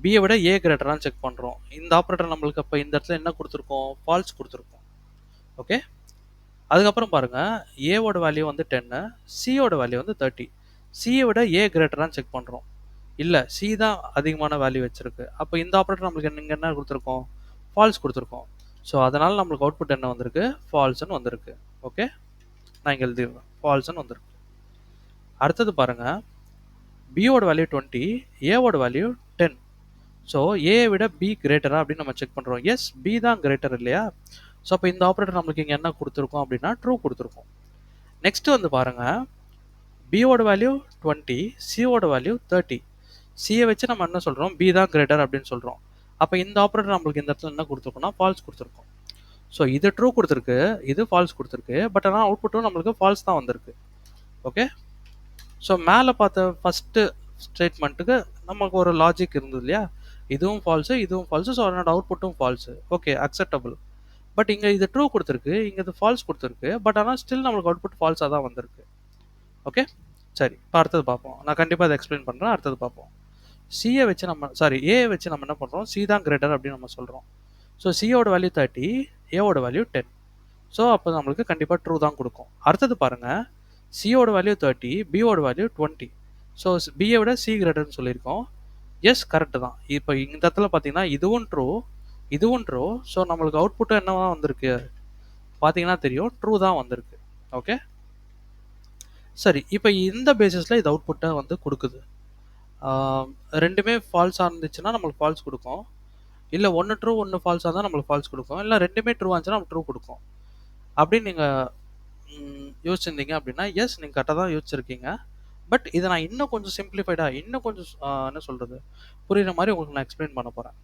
பியை விட ஏ கிரேட்டரான்னு செக் பண்ணுறோம். இந்த ஆப்ரேட்டர் நம்மளுக்கு அப்போ இந்த இடத்துல என்ன கொடுத்துருக்கோம், ஃபால்ஸ் கொடுத்துருக்கோம். ஓகே, அதுக்கப்புறம் பாருங்கள், ஏவோட வேல்யூ வந்து 10, சியோட வேல்யூ வந்து 30. சியை விட ஏ கிரேட்டரான்னு செக் பண்ணுறோம். இல்லை, சி தான் அதிகமான வேல்யூ வச்சுருக்கு. அப்போ இந்த ஆப்ரேட்டர் நம்மளுக்கு நீங்கள் என்ன கொடுத்துருக்கோம், ஃபால்ஸ் கொடுத்துருக்கோம். ஸோ அதனால் நம்மளுக்கு அவுட்புட் என்ன வந்திருக்கு, ஃபால்ஸ்ன்னு வந்திருக்கு. ஓகே, நான் இங்கே எழுதிடுவேன், ஃபால்ஸ்ன்னு வந்திருக்கு. அடுத்தது பாருங்கள், பியோட வேல்யூ 20, ஏவோட வேல்யூ 10. ஸோ ஏ விட பி கிரேட்டரா அப்படின்னு நம்ம செக் பண்ணுறோம். எஸ், பி தான் கிரேட்டர் இல்லையா? ஸோ அப்போ இந்த ஆப்ரேட்டர் நம்மளுக்கு இங்கே என்ன கொடுத்துருக்கோம் அப்படின்னா ட்ரூ கொடுத்துருக்கோம். நெக்ஸ்ட்டு வந்து பாருங்கள், பியோட வேல்யூ 20, சியோட வேல்யூ 30. சியை வச்சு நம்ம என்ன சொல்கிறோம், பி தான் கிரேட்டர் அப்படின்னு சொல்கிறோம். அப்போ இந்த ஆப்ரேட்டர் நம்மளுக்கு இந்த இடத்துல என்ன கொடுத்துருக்கோம்னா ஃபால்ஸ் கொடுத்துருக்கோம். ஸோ இது ட்ரூ கொடுத்துருக்கு, இது ஃபால்ஸ் கொடுத்துருக்கு. பட் ஆனால் அவுட்புட்டும் நம்மளுக்கு ஃபால்ஸ் தான் வந்திருக்கு. ஓகே, ஸோ மேலே பார்த்த ஃபஸ்ட்டு ஸ்டேட்மெண்ட்டுக்கு நமக்கு ஒரு லாஜிக் இருந்தது இல்லையா, இதுவும் ஃபால்ஸு இதுவும் ஃபால்ஸு, ஸோ அதனோட அவுட்புட்டும் ஃபால்ஸு. Okay, acceptable. பட் இங்கே இது ட்ரூ கொடுத்துருக்கு, இங்கே இது ஃபால்ஸ் கொடுத்துருக்கு. பட் ஆனால் ஸ்டில் நம்மளுக்கு அவுட்புட் ஃபால்ஸாக தான் வந்திருக்கு. ஓகே, சரி, இப்போ அடுத்தது பார்ப்போம். நான் கண்டிப்பாக அதை எக்ஸ்பிளைன் பண்ணுறேன், அடுத்தது பார்ப்போம். ஏ வச்சு நம்ம என்ன பண்ணுறோம், சி தான் கிரேட்டர் அப்படின்னு நம்ம சொல்கிறோம். ஸோ சியோட வேல்யூ 30, ஏவோட வேல்யூ 10. ஸோ அப்போ நம்மளுக்கு கண்டிப்பாக ட்ரூ தான் கொடுக்கும். அடுத்தது பாருங்கள், சியோட வேல்யூ 30, பியோட வேல்யூ 20. ஸோ பியை விட சி கிரேட்டர்னு சொல்லியிருக்கோம். எஸ், கரெக்டு தான். இப்போ இந்த இடத்துல பார்த்தீங்கன்னா இதுவும் ட்ரூ, இதுவும் ட்ரூ. ஸோ நம்மளுக்கு அவுட்புட்டும் என்னவா வந்திருக்கு பார்த்தீங்கன்னா தெரியும், ட்ரூ தான் வந்திருக்கு. ஓகே, சரி, இப்போ இந்த பேசிஸில் இது அவுட்புட்டை வந்து கொடுக்குது. ரெண்டுமே ஃபால்ஸாக இருந்துச்சுன்னா நம்மளுக்கு ஃபால்ஸ் கொடுக்கும். இல்லை ஒன்று ட்ரூ ஒன்று ஃபால்ஸாக இருந்தால் நம்மளுக்கு ஃபால்ஸ் கொடுக்கும். இல்லை ரெண்டுமே ட்ரூ ஆச்சுன்னா நம்ம ட்ரூ கொடுக்கும். அப்படின்னு நீங்கள் யோசிச்சிருந்தீங்க அப்படின்னா எஸ், நீங்கள் கரெக்டாக தான் யோசிச்சிருக்கீங்க. பட் இதை நான் இன்னும் கொஞ்சம் சிம்பிளிஃபைடாக இன்னும் கொஞ்சம் என்ன சொல்கிறது, புரியுற மாதிரி உங்களுக்கு நான் எக்ஸ்பிளைன் பண்ண போகிறேன்.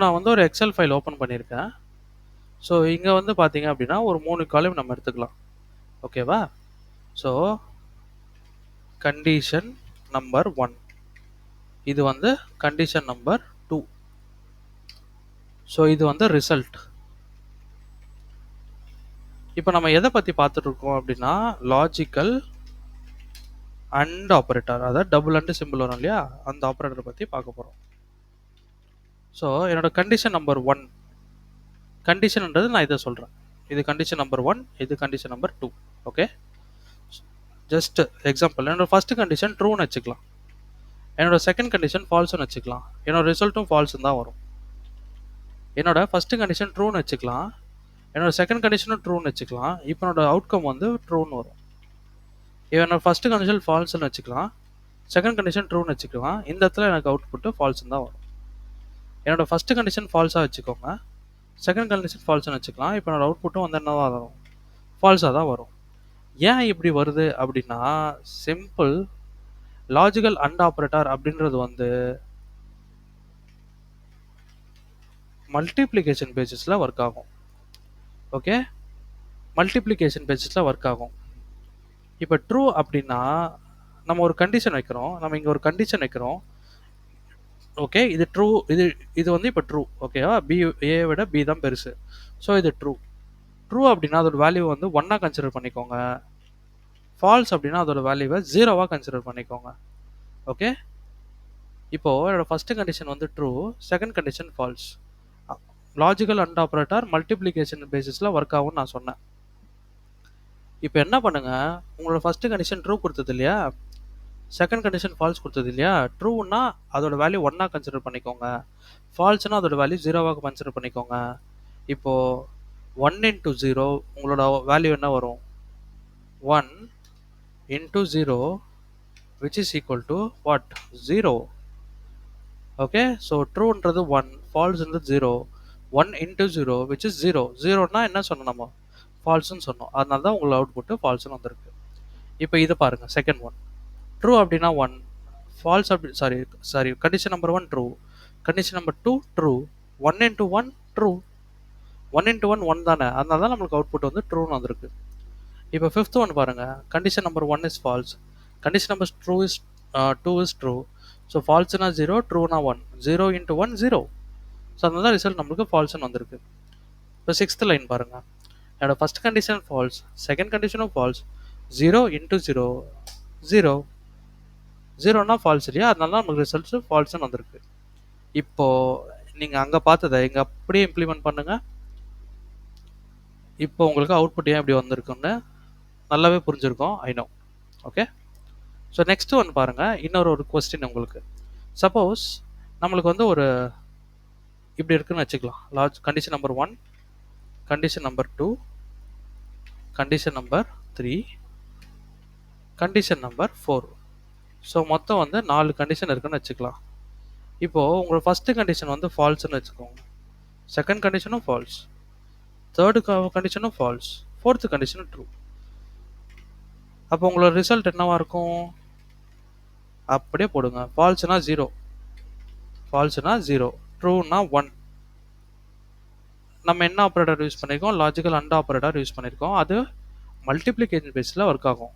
நான் வந்து ஒரு எக்ஸல் ஃபைல் ஓப்பன் பண்ணியிருக்கேன். ஸோ இங்கே வந்து பார்த்தீங்க அப்படின்னா ஒரு 3 காலம் நம்ம எடுத்துக்கலாம். ஓகேவா? ஸோ கண்டிஷன் நம்பர் 1, இது வந்து கண்டிஷன் நம்பர் 2, ஸோ இது வந்து ரிசல்ட். இப்போ நம்ம எதை பற்றி பார்த்துட்டு இருக்கோம் அப்படின்னா லாஜிக்கல் அண்ட் ஆப்ரேட்டர், அதாவது டபுள் அண்ட் சிம்பிள் வரும் இல்லையா, அந்த ஆப்ரேட்டரை பற்றி பார்க்க போகிறோம். ஸோ என்னோட கண்டிஷன் நம்பர் 1, கண்டிஷன்ன்றது நான் இதை சொல்கிறேன். இது கண்டிஷன் நம்பர் 1, இது condition number 2. Okay, just example, என்னோட ஃபர்ஸ்ட் கண்டிஷன் ட்ரூன்னு வச்சுக்கலாம், என்னோட செகண்ட் கண்டிஷன் ஃபால்ஸ்னு வச்சுக்கலாம், என்னோட ரிசல்ட்டும் ஃபால்ஸ்னு தான் வரும். என்னோட ஃபர்ஸ்ட் கண்டிஷன் ட்ரூன்னு வச்சுக்கலாம், என்னோட செகண்ட் கண்டிஷனும் ட்ரூன்னு வச்சுக்கலாம். இப்போ என்னோட அவுட்கம் வந்து ட்ரூன்னு வரும். என்னோட ஃபர்ஸ்ட் கண்டிஷன் ஃபால்ஸ்னு வச்சுக்கலாம், செகண்ட் கண்டிஷன் ட்ரூன்னு வச்சுக்கலாம். இந்த இடத்துல எனக்கு அவுட்புட்டு ஃபால்ஸ்னு தான் வரும். என்னோட ஃபர்ஸ்ட் கண்டிஷன் ஃபால்ஸாக வச்சுக்கோங்க, செகண்ட் கண்டிஷன் ஃபால்ஸ்னு வச்சுக்கலாம். இப்போ என்னோட அவுட்புட்டும் வந்து என்னவா வரும், ஃபால்ஸாக தான் வரும். ஏன் இப்படி வருது அப்படின்னா சிம்பிள், லாஜிக்கல் அண்ட் ஆப்ரேட்டர் அப்படின்றது வந்து மல்டிப்ளிகேஷன் பேசிஸில் ஒர்க் ஆகும். ஓகே, மல்டிப்ளிகேஷன் பேசிஸில் ஒர்க் ஆகும். இப்போ ட்ரூ அப்படின்னா நம்ம ஒரு கண்டிஷன் வைக்கிறோம், நம்ம இங்கே ஒரு கண்டிஷன் வைக்கிறோம். ஓகே, இது ட்ரூ, இது வந்து இப்போ ட்ரூ. ஓகேவா? பி, ஏ விட பி தான் பெருசு. ஸோ இது ட்ரூ. ட்ரூ அப்படின்னா அதோட வேல்யூ வந்து 1ஆக கன்சிடர் பண்ணிக்கோங்க. ஃபால்ஸ் அப்படின்னா அதோட வேல்யூவை 0வாக கன்சிடர் பண்ணிக்கோங்க. ஓகே, இப்போது என்னோட ஃபஸ்ட்டு கண்டிஷன் வந்து true, second condition falls. Logical and operator multiplication பேசிஸில் ஒர்க் ஆகும்னு நான் சொன்னேன். இப்போ என்ன பண்ணுங்க, உங்களோட ஃபர்ஸ்ட் கண்டிஷன் ட்ரூ கொடுத்தது இல்லையா, செகண்ட் கண்டிஷன் ஃபால்ஸ் கொடுத்தது இல்லையா. ட்ரூன்னா அதோட வேல்யூ 1ஆக கன்சிடர் பண்ணிக்கோங்க, ஃபால்ஸ்னா அதோட வேல்யூ 0வாக கன்சிடர் பண்ணிக்கோங்க. இப்போது 1 into 0 உங்களோட வேல்யூ என்ன வரும், 1 into 0 which is equal to what, 0. Okay, so ட்ரூன்றது 1, ஃபால்ஸ்ன்றது 0. 1 into 0 which is 0. 0னா என்ன சொன்னோம் நம்ம, ஃபால்ஸ்னு சொன்னோம். அதனால தான் உங்களோட அவுட்புட்டு ஃபால்ஸ்னு வந்திருக்கு. இப்போ இதை பாருங்கள், செகண்ட் ஒன் ட்ரூ அப்படின்னா 1, ஃபால்ஸ் அப்படி sorry condition number 1 true, condition number 2 true, 1 into 1 true, 1 into 1 1 தானே, அதனால தான் நம்மளுக்கு அவுட்புட் வந்து ட்ரூன்னு வந்திருக்கு. இப்போ ஃபிஃப்த் ஒன் பாருங்கள், condition number 1 is false, condition number 2 is true. So ஃபால்ஸ்னா 0, ட்ரூனா 1, 0 into 1 0. ஸோ அதனால தான் ரிசல்ட் நம்மளுக்கு ஃபால்ஸ்னு வந்திருக்கு. இப்போ சிக்ஸ்த் லைன் பாருங்கள், என்னோட ஃபர்ஸ்ட் கண்டிஷன் ஃபால்ஸ், செகண்ட் கண்டிஷனும் ஃபால்ஸ், 0 into 0 0, 0னா ஃபால்ஸ் இல்லையா, அதனால தான் நமக்கு ரிசல்ட்ஸ் ஃபால்ஸ்னு வந்திருக்கு. இப்போது நீங்கள் அங்கே பார்த்ததை இங்கே அப்படியே இம்ப்ளிமெண்ட் பண்ணுங்கள். இப்போ உங்களுக்கு அவுட்புட் ஏன் இப்படி வந்திருக்குன்னு நல்லாவே புரிஞ்சிருக்கும், I know. Okay, so next one பாருங்கள், இன்னொரு கொஸ்டின் உங்களுக்கு. சப்போஸ் நம்மளுக்கு வந்து ஒரு இப்படி இருக்குன்னு வச்சுக்கலாம், condition number 1, condition number 2, condition number 3, condition number 4. So மொத்தம் வந்து 4 கண்டிஷன் இருக்குன்னு வச்சுக்கலாம். இப்போது உங்களோட ஃபஸ்ட்டு கண்டிஷன் வந்து ஃபால்ஸ்னு வச்சுக்கோங்க, செகண்ட் கண்டிஷனும் ஃபால்ஸ், தேர்டு கண்டிஷனும் ஃபால்ஸ், ஃபோர்த்து கண்டிஷனும் ட்ரூ. அப்போ உங்களோட ரிசல்ட் என்னவா இருக்கும், அப்படியே போடுங்க. ஃபால்ஸ்னா 0, ஃபால்ஸ்னா 0, ட்ரூனா 1. நம்ம என்ன ஆப்ரேட்டர் யூஸ் பண்ணியிருக்கோம், லாஜிக்கல் அண்ட் ஆப்ரேட்டர் யூஸ் பண்ணியிருக்கோம். அது மல்டிப்ளிகேஷன் பேஸில் ஒர்க் ஆகும்.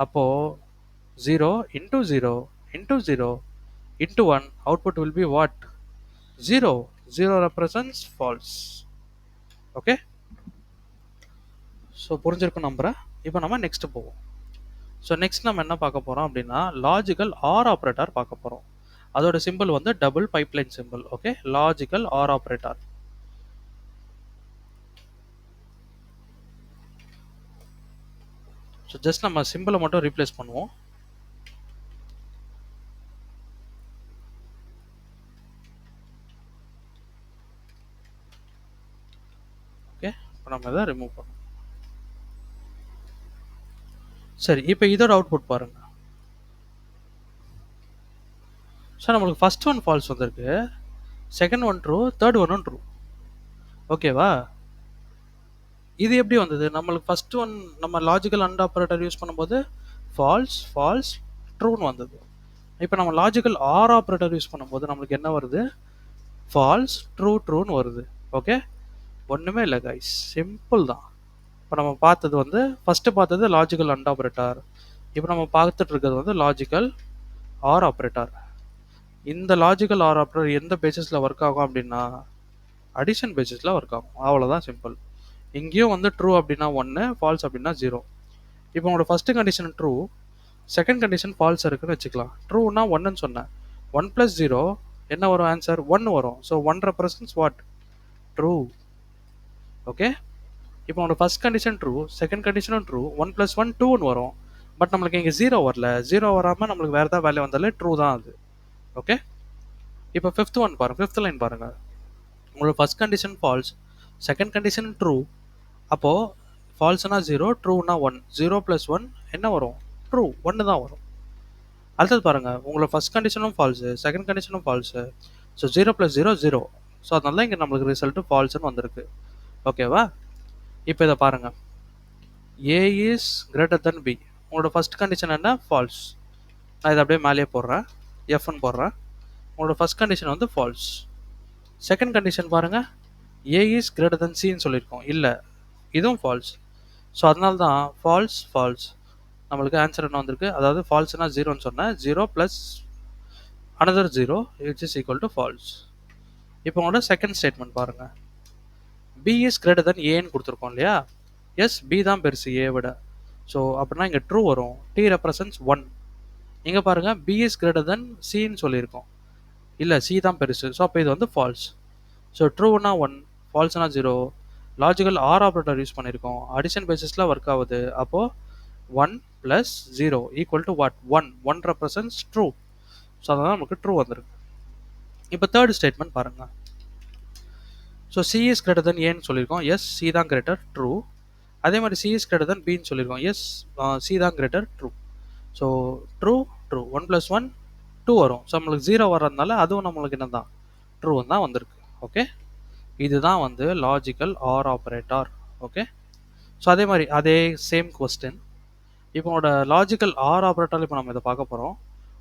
அப்போது 0 into 0 into 0 into 1 output will be what, 0. 0 represents false. Okay, so புரிஞ்சிருக்கும் நம்புகிறேன். இப்போ நம்ம நெக்ஸ்ட் போவோம். ஸோ நெக்ஸ்ட் நம்ம என்ன பார்க்க போகிறோம் அப்படின்னா லாஜிக்கல் ஆர் ஆப்ரேட்டர் பார்க்க போகிறோம். அதோட சிம்பிள் வந்து double pipeline simple. Okay, logical OR operator. So just நம்ம சிம்பிளை மட்டும் ரீப்ளேஸ் பண்ணுவோம். ஓகே, இப்போ நம்ம இதை ரிமூவ் பண்ணுவோம். சரி, இப்போ இதோட அவுட்புட் பாருங்க. ஸோ நம்மளுக்கு ஃபர்ஸ்ட் ஒன் ஃபால்ஸ் வந்திருக்கு, செகண்ட் ஒன் ட்ரூ, தேர்ட் ஒன்னும் ட்ரூ. ஓகேவா? இது எப்படி வந்தது? நம்மளுக்கு ஃபர்ஸ்ட் ஒன் நம்ம லாஜிக்கல் அண்ட் ஆப்பரேட்டர் யூஸ் பண்ணும்போது ஃபால்ஸ் ஃபால்ஸ் ட்ரூன்னு வந்தது. இப்போ நம்ம லாஜிக்கல் ஆர் ஆப்பரேட்டர் யூஸ் பண்ணும்போது நம்மளுக்கு என்ன வருது? ஃபால்ஸ் ட்ரூ ட்ரூன்னு வருது. ஓகே, ஒன்றுமே இல்லை கைஸ், சிம்பிள் தான். இப்போ நம்ம பார்த்தது வந்து ஃபஸ்ட்டு பார்த்தது லாஜிக்கல் அண்ட் ஆப்பரேட்டர். இப்போ நம்ம பார்த்துட்டு இருக்கிறது வந்து லாஜிக்கல் ஆர் ஆப்பரேட்டர். இந்த லாஜிக்கல் ஆர் ஆப்பரேட்டர் எந்த பேசிஸில் ஒர்க் ஆகும் அப்படின்னா அடிஷன் பேசிஸில் ஒர்க் ஆகும். அவ்வளோதான், சிம்பிள். இங்கேயும் வந்து ட்ரூ அப்படின்னா 1, ஃபால்ஸ் அப்படின்னா 0. இப்போ உங்களோட first condition true, second condition falls இருக்குன்னு வச்சுக்கலாம். ட்ரூனா 1ன்னு சொன்னேன். 1 + 0 என்ன வரும்? ஆன்சர் 1 வரும். So 1 represents what? True. Okay, இப்போ உங்களோட ஃபஸ்ட் கண்டிஷன் ட்ரூ, செகண்ட் கண்டிஷனும் ட்ரூ, 1 + 1 2ன்னு வரும். பட் நம்மளுக்கு இங்கே 0 வரல. 0 வராமல் நம்மளுக்கு வேறு ஏதாவது வேல்யூ வந்தாலே ட்ரூ தான் அது. ஓகே, இப்போ ஃபிஃப்த் ஒன் பாருங்கள், ஃபிஃப்த் லைன் பாருங்கள். உங்களோட first condition false, second condition true. அப்போது ஃபால்ஸ்னா 0, ட்ரூனா 1. 0 + 1 என்ன வரும்? ட்ரூ, 1 தான் வரும். அடுத்தது பாருங்கள், உங்களோட ஃபஸ்ட் கண்டிஷனும் ஃபால்ஸு, செகண்ட் கண்டிஷனும் ஃபால்ஸு. ஸோ 0 + 0 0. ஸோ அதனால தான் இங்கே நம்மளுக்கு ரிசல்ட்டு ஃபால்ஸ்னு வந்திருக்கு. ஓகேவா? இப்போ இதை பாருங்கள், ஏ இஸ் கிரேட்டர் தென் பி. உங்களோட ஃபஸ்ட் கண்டிஷன் என்ன? ஃபால்ஸ். நான் இதை அப்படியே மேலேயே போடுறேன், எஃப்னு போடுறேன். உங்களோட ஃபஸ்ட் கண்டிஷன் வந்து ஃபால்ஸ். செகண்ட் கண்டிஷன் பாருங்கள், ஏ இஸ் கிரேட்டர் தென் சின்னு சொல்லியிருக்கோம். இல்லை, இதுவும் ஃபால்ஸ். ஸோ அதனால தான் ஃபால்ஸ் ஃபால்ஸ். நம்மளுக்கு ஆன்சர் என்ன வந்திருக்கு? அதாவது ஃபால்ஸ்னா 0ன்னு சொன்னேன். 0 + another 0 which is equal to false. இப்போ உங்களோட செகண்ட் ஸ்டேட்மெண்ட் பாருங்கள், பி இஸ் கிரேட்டர் தென் ஏன்னு கொடுத்துருக்கோம் இல்லையா? எஸ், பி தான் பெருசு ஏ விட. ஸோ அப்படின்னா இங்கே ட்ரூ வரும். T represents 1. இங்கே பாருங்கள், பி இஸ் கிரேட்டர் தென் சின்னு சொல்லியிருக்கோம். இல்லை, சி தான் பெருசு. ஸோ அப்போ இது வந்து ஃபால்ஸ். ஸோ ட்ரூனா 1, ஃபால்ஸ்னா 0. லாஜிக்கல் ஆர் ஆப்ரேட்டர் யூஸ் பண்ணியிருக்கோம், அடிஷன் பேசிஸில் ஒர்க் ஆகுது. அப்போது 1 + 0 = வாட்? 1. 1 represents true. ஸோ அதனால் நமக்கு ட்ரூ வந்திருக்கு. இப்போ தேர்ட் ஸ்டேட்மெண்ட் பாருங்கள். So C is greater than ஏன்னு சொல்லியிருக்கோம். எஸ், சி தான் கிரேட்டர், ட்ரூ. அதே மாதிரி சி இஸ் கிரேட்டர் தென் பின்னு சொல்லியிருக்கோம். எஸ், சி தான் greater, true. So true true, 1 + 1 2 வரும். ஸோ நம்மளுக்கு 0 வர்றதுனால அதுவும் நம்மளுக்கு என்ன தான்? ட்ரூ தான் வந்திருக்கு. ஓகே, இதுதான் வந்து logical OR operator. Okay, so அதே மாதிரி அதே சேம் கொஸ்டின். இப்போ உங்களோட லாஜிக்கல் ஆர் ஆப்ரேட்டர் இப்போ நம்ம இதை பார்க்க போகிறோம்.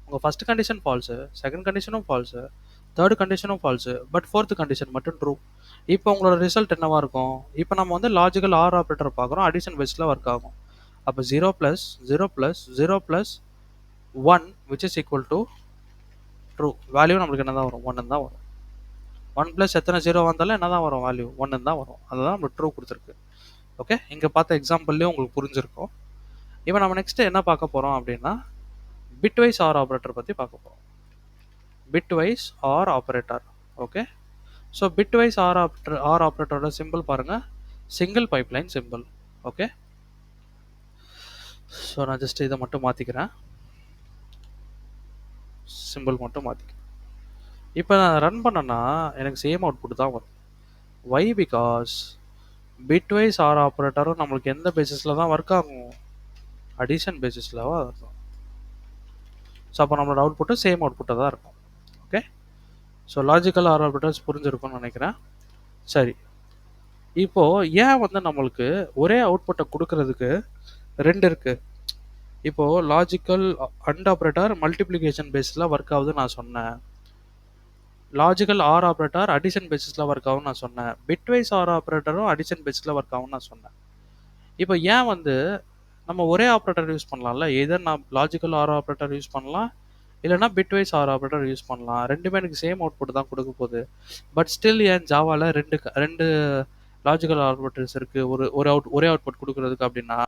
உங்கள் ஃபஸ்ட் கண்டிஷன் ஃபால்ஸு, செகண்ட் கண்டிஷனும் ஃபால்ஸு, தேர்ட் கண்டிஷனும் ஃபால்ஸு, பட் ஃபோர்த் கண்டிஷன் மட்டும் ட்ரூ. இப்போ உங்களோட ரிசல்ட் என்னவா இருக்கும்? இப்போ நம்ம வந்து லாஜிக்கல் ஆர் ஆப்ரேட்டர் பார்க்குறோம், அடிஷன் பேஸில் ஒர்க் ஆகும். அப்போ 0 + 0 + 0 + 1 which is equal to true. Value நம்மளுக்கு என்ன தான் வரும்? 1 தான் வரும். 1 + எத்தனை 0 வந்தாலும் என்ன தான் வரும்? வேல்யூ 1 தான் வரும். அதுதான் நம்மளுக்கு ட்ரூ கொடுத்துருக்கு. ஓகே, இங்கே பார்த்த எக்ஸாம்பிள்லேயும் உங்களுக்கு புரிஞ்சிருக்கும். இப்போ நம்ம நெக்ஸ்ட் என்ன பார்க்க போகிறோம் அப்படின்னா பிட்வைஸ் ஆர் ஆப்ரேட்டர் பற்றி பார்க்க போகிறோம். Bitwise OR operator. Okay, so bitwise OR ஆப்ரேட்டரோட சிம்பிள் பாருங்கள், single pipeline simple. Okay, so நான் ஜஸ்ட் இதை மட்டும் மாற்றிக்கிறேன், சிம்பிள் மட்டும் மாற்றிக்கிறேன். இப்போ நான் ரன் பண்ணேன்னா எனக்கு சேம் அவுட்புட் தான் வரும். வை? பிகாஸ் பிட்வைஸ் ஆர் ஆப்ரேட்டரும் நம்மளுக்கு எந்த பேசிஸில் தான் ஒர்க் ஆகும்? அடிஷன் பேசிஸில் இருக்கும். ஸோ அப்போ நம்மளோட அவுட்புட்டும் சேம் அவுட்புட்டாக தான் இருக்கும். Okay, so logical or operators புரிஞ்சிருக்கும்னு நினைக்கிறேன். சரி, இப்போது ஏன் வந்து நம்மளுக்கு ஒரே அவுட்புட்டை கொடுக்கறதுக்கு 2 இருக்குது? இப்போது லாஜிக்கல் அண்ட் ஆப்ரேட்டர் மல்டிப்ளிகேஷன் பேஸில் ஒர்க் ஆகுதுன்னு நான் சொன்னேன். லாஜிக்கல் ஆர் ஆப்ரேட்டர் அடிஷன் பேசிஸில் ஒர்க் ஆகும்னு நான் சொன்னேன். பிட்வைஸ் ஆர் ஆப்ரேட்டரும் அடிஷன் பேஸில் ஒர்க் ஆகும்னு நான் சொன்னேன். இப்போ ஏன் வந்து நம்ம ஒரே ஆப்ரேட்டர் யூஸ் பண்ணலாம்ல? எதர் நான் லாஜிக்கல் ஆர் ஆப்ரேட்டர் யூஸ் பண்ணலாம், இல்லைனா பிட்வைஸ் ஆர் ஆப்ரேட்டர் யூஸ் பண்ணலாம். ரெண்டுமே எனக்கு சேம் அவுட்புட் தான் கொடுக்க போகுது. பட் ஸ்டில் ஏன் ஜாவாவில் ரெண்டு லாஜிக்கல் ஆப்ரேட்டர்ஸ் இருக்குது ஒரே அவுட்புட் கொடுக்கறதுக்கு அப்படின்னா,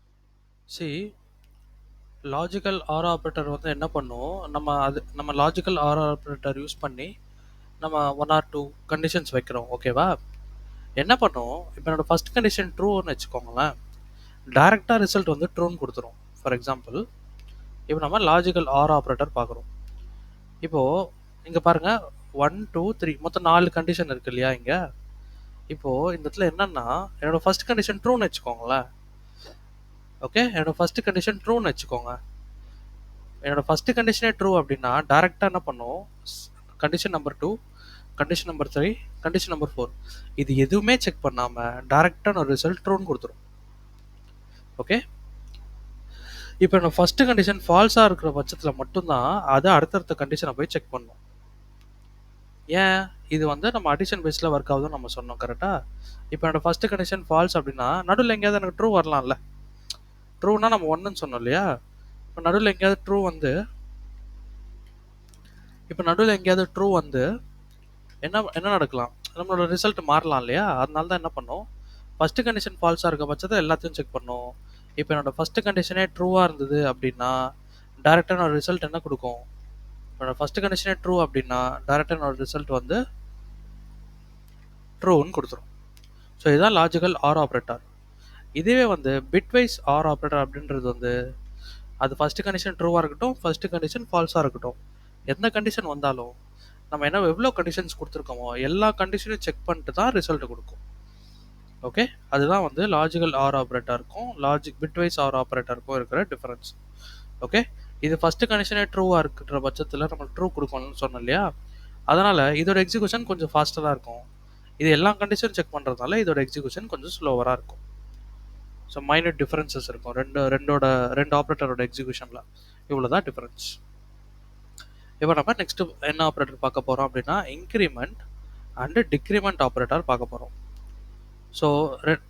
லாஜிக்கல் ஆர் ஆப்ரேட்டர் வந்து என்ன பண்ணும், நம்ம லாஜிக்கல் ஆர் ஆப்ரேட்டர் யூஸ் பண்ணி நம்ம 1 or 2 கண்டிஷன்ஸ் வைக்கிறோம். ஓகேவா? என்ன பண்ணும், இப்போ என்னோட ஃபர்ஸ்ட் கண்டிஷன் ட்ரூன்னு வச்சுக்கோங்களேன், டைரெக்டாக ரிசல்ட் வந்து ட்ரூன்னு கொடுத்துரும். ஃபார் எக்ஸாம்பிள், இப்போ நம்ம லாஜிக்கல் ஆர் ஆப்ரேட்டர் பார்க்குறோம். இப்போது இங்கே பாருங்கள், 1 2 3 மொத்தம் 4 கண்டிஷன் இருக்கு இல்லையா? இங்கே இப்போது இந்த இடத்துல என்னன்னா என்னோட ஃபர்ஸ்ட் கண்டிஷன் ட்ரூன்னு வச்சுக்கோங்களேன். ஓகே, என்னோட ஃபர்ஸ்ட் கண்டிஷன் ட்ரூன்னு வச்சுக்கோங்க. என்னோட ஃபர்ஸ்ட் கண்டிஷனே ட்ரூ அப்படின்னா டேரெக்டாக என்ன பண்ணும், condition number 2, condition number 3, condition number 4 இது எதுவுமே செக் பண்ணாமல் டேரெக்டான ஒரு ரிசல்ட் ட்ரூன்னு கொடுத்துரும். ஓகே, இப்போ என்னோட ஃபர்ஸ்ட் கண்டிஷன் ஃபால்ஸாக இருக்கிற பட்சத்தில் மட்டும்தான் அதை அடுத்தடுத்த கண்டிஷனை போய் செக் பண்ணும். ஏன், இது வந்து நம்ம அடிஷன் பேஸில் ஒர்க் ஆகுதுன்னு நம்ம சொன்னோம் கரெக்டாக. இப்போ என்னோட ஃபர்ஸ்ட் கண்டிஷன் ஃபால்ஸ் அப்படின்னா நடுவில் எங்கேயாவது எனக்கு ட்ரூ வரலாம்ல. ட்ரூனா நம்ம ஒன்றுன்னு சொன்னோம் இல்லையா. இப்போ நடுவில் எங்கேயாவது ட்ரூ வந்து என்ன என்ன நடக்கலாம், நம்மளோட ரிசல்ட் மாறலாம் இல்லையா. அதனால தான் என்ன பண்ணோம், ஃபர்ஸ்ட் கண்டிஷன் ஃபால்ஸாக இருக்க பட்சத்தில் எல்லாத்தையும் செக் பண்ணோம். இப்போ என்னோட ஃபர்ஸ்ட் கண்டிஷனே ட்ரூவாக இருந்தது அப்படின்னா டேரெக்டாக என்னோட ரிசல்ட் என்ன கொடுக்கும், என்னோட ஃபர்ஸ்ட் கண்டிஷனே ட்ரூ அப்படின்னா டேரெக்டாக என்னோட ரிசல்ட் வந்து ட்ரூன்னு கொடுத்துரும். ஸோ இதுதான் லாஜிக்கல் ஆர் ஆப்ரேட்டர். இதுவே வந்து பிட்வைஸ் ஆர் ஆப்ரேட்டர் அப்படின்றது வந்து அது ஃபர்ஸ்ட் கண்டிஷன் ட்ரூவாக இருக்கட்டும், ஃபர்ஸ்ட் கண்டிஷன் ஃபால்ஸாக இருக்கட்டும், எந்த கண்டிஷன் வந்தாலும் நம்ம என்ன எவ்வளோ கண்டிஷன்ஸ் கொடுத்துருக்கோமோ எல்லா கண்டிஷனையும் செக் பண்ணிட்டு தான் ரிசல்ட் கொடுக்கும். ஓகே, அதுதான் வந்து லாஜிக்கல் ஆர் ஆப்ரேட்டருக்கும் பிட்வைஸ் ஆர் ஆப்ரேட்டருக்கும் இருக்கிற டிஃபரன்ஸ். ஓகே, இது ஃபர்ஸ்ட் கண்டிஷனே ட்ரூவாக இருக்கிற பட்சத்தில் நம்மளுக்கு ட்ரூ கொடுக்கணும்னு சொன்னோம் இல்லையா. அதனால் இதோட எக்ஸிக்யூஷன் கொஞ்சம் ஃபாஸ்ட்டாக இருக்கும். இது எல்லா கண்டிஷனும் செக் பண்ணுறதுனால இதோட எக்ஸிக்யூஷன் கொஞ்சம் ஸ்லோவராக இருக்கும். ஸோ மைனட் டிஃபரன்சஸ் இருக்கும் ரெண்டு ஆப்ரேட்டரோட எக்ஸிக்யூஷனில். இவ்வளோ தான் டிஃபரன்ஸ். இப்போ நம்ம நெக்ஸ்ட் என்ன ஆப்ரேட்டர் பார்க்க போகிறோம் அப்படின்னா இன்க்ரிமெண்ட் அண்டு டிக்ரிமெண்ட் ஆப்ரேட்டர் பார்க்க போகிறோம். ஸோ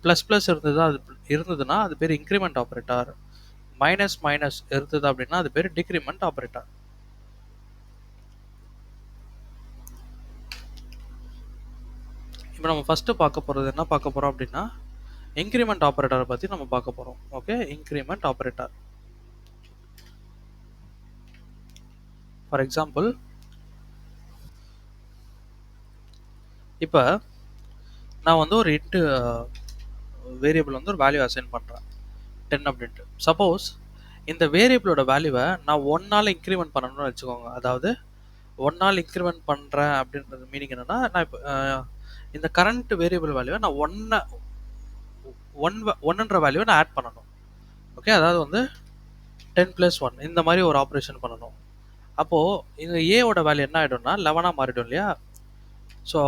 ப்ளஸ் ப்ளஸ் இருந்ததுன்னா அது பேர் இன்க்ரிமெண்ட் ஆப்ரேட்டர், மைனஸ் மைனஸ் இருந்தது அப்படின்னா அது பேர் டிக்ரிமெண்ட் ஆப்ரேட்டர். இப்போ நம்ம ஃபஸ்ட்டு பார்க்க போகிறது என்ன பார்க்க போகிறோம் அப்படின்னா இன்க்ரிமெண்ட் ஆப்ரேட்டரை பற்றி நம்ம பார்க்க போகிறோம். Okay, increment operator. For example, இப்போ நான் வந்து ஒரு இன்ட்டு வேரியபிள் வந்து ஒரு வேல்யூ அசைன் பண்ணுறேன் 10 அப்படின்ட்டு. சப்போஸ் இந்த வேரியபிளோட வேல்யூவை நான் 1 இன்க்ரிமெண்ட் பண்ணணும்னு வச்சுக்கோங்க. அதாவது 1 இன்க்ரிமெண்ட் பண்ணுறேன் அப்படின்றது மீனிங் என்னென்னா, நான் இப்போ இந்த கரண்ட் வேரியபிள் வேல்யூவை நான் ஒன்றுன்ற வேல்யூவை நான் ஆட் பண்ணணும். ஓகே, அதாவது வந்து 10 + 1 இந்த மாதிரி ஒரு ஆப்ரேஷன் பண்ணணும். அப்போது இந்த ஏவோட வேல்யூ என்ன ஆகிடும்னா 11 மாறிடும் இல்லையா. ஸோ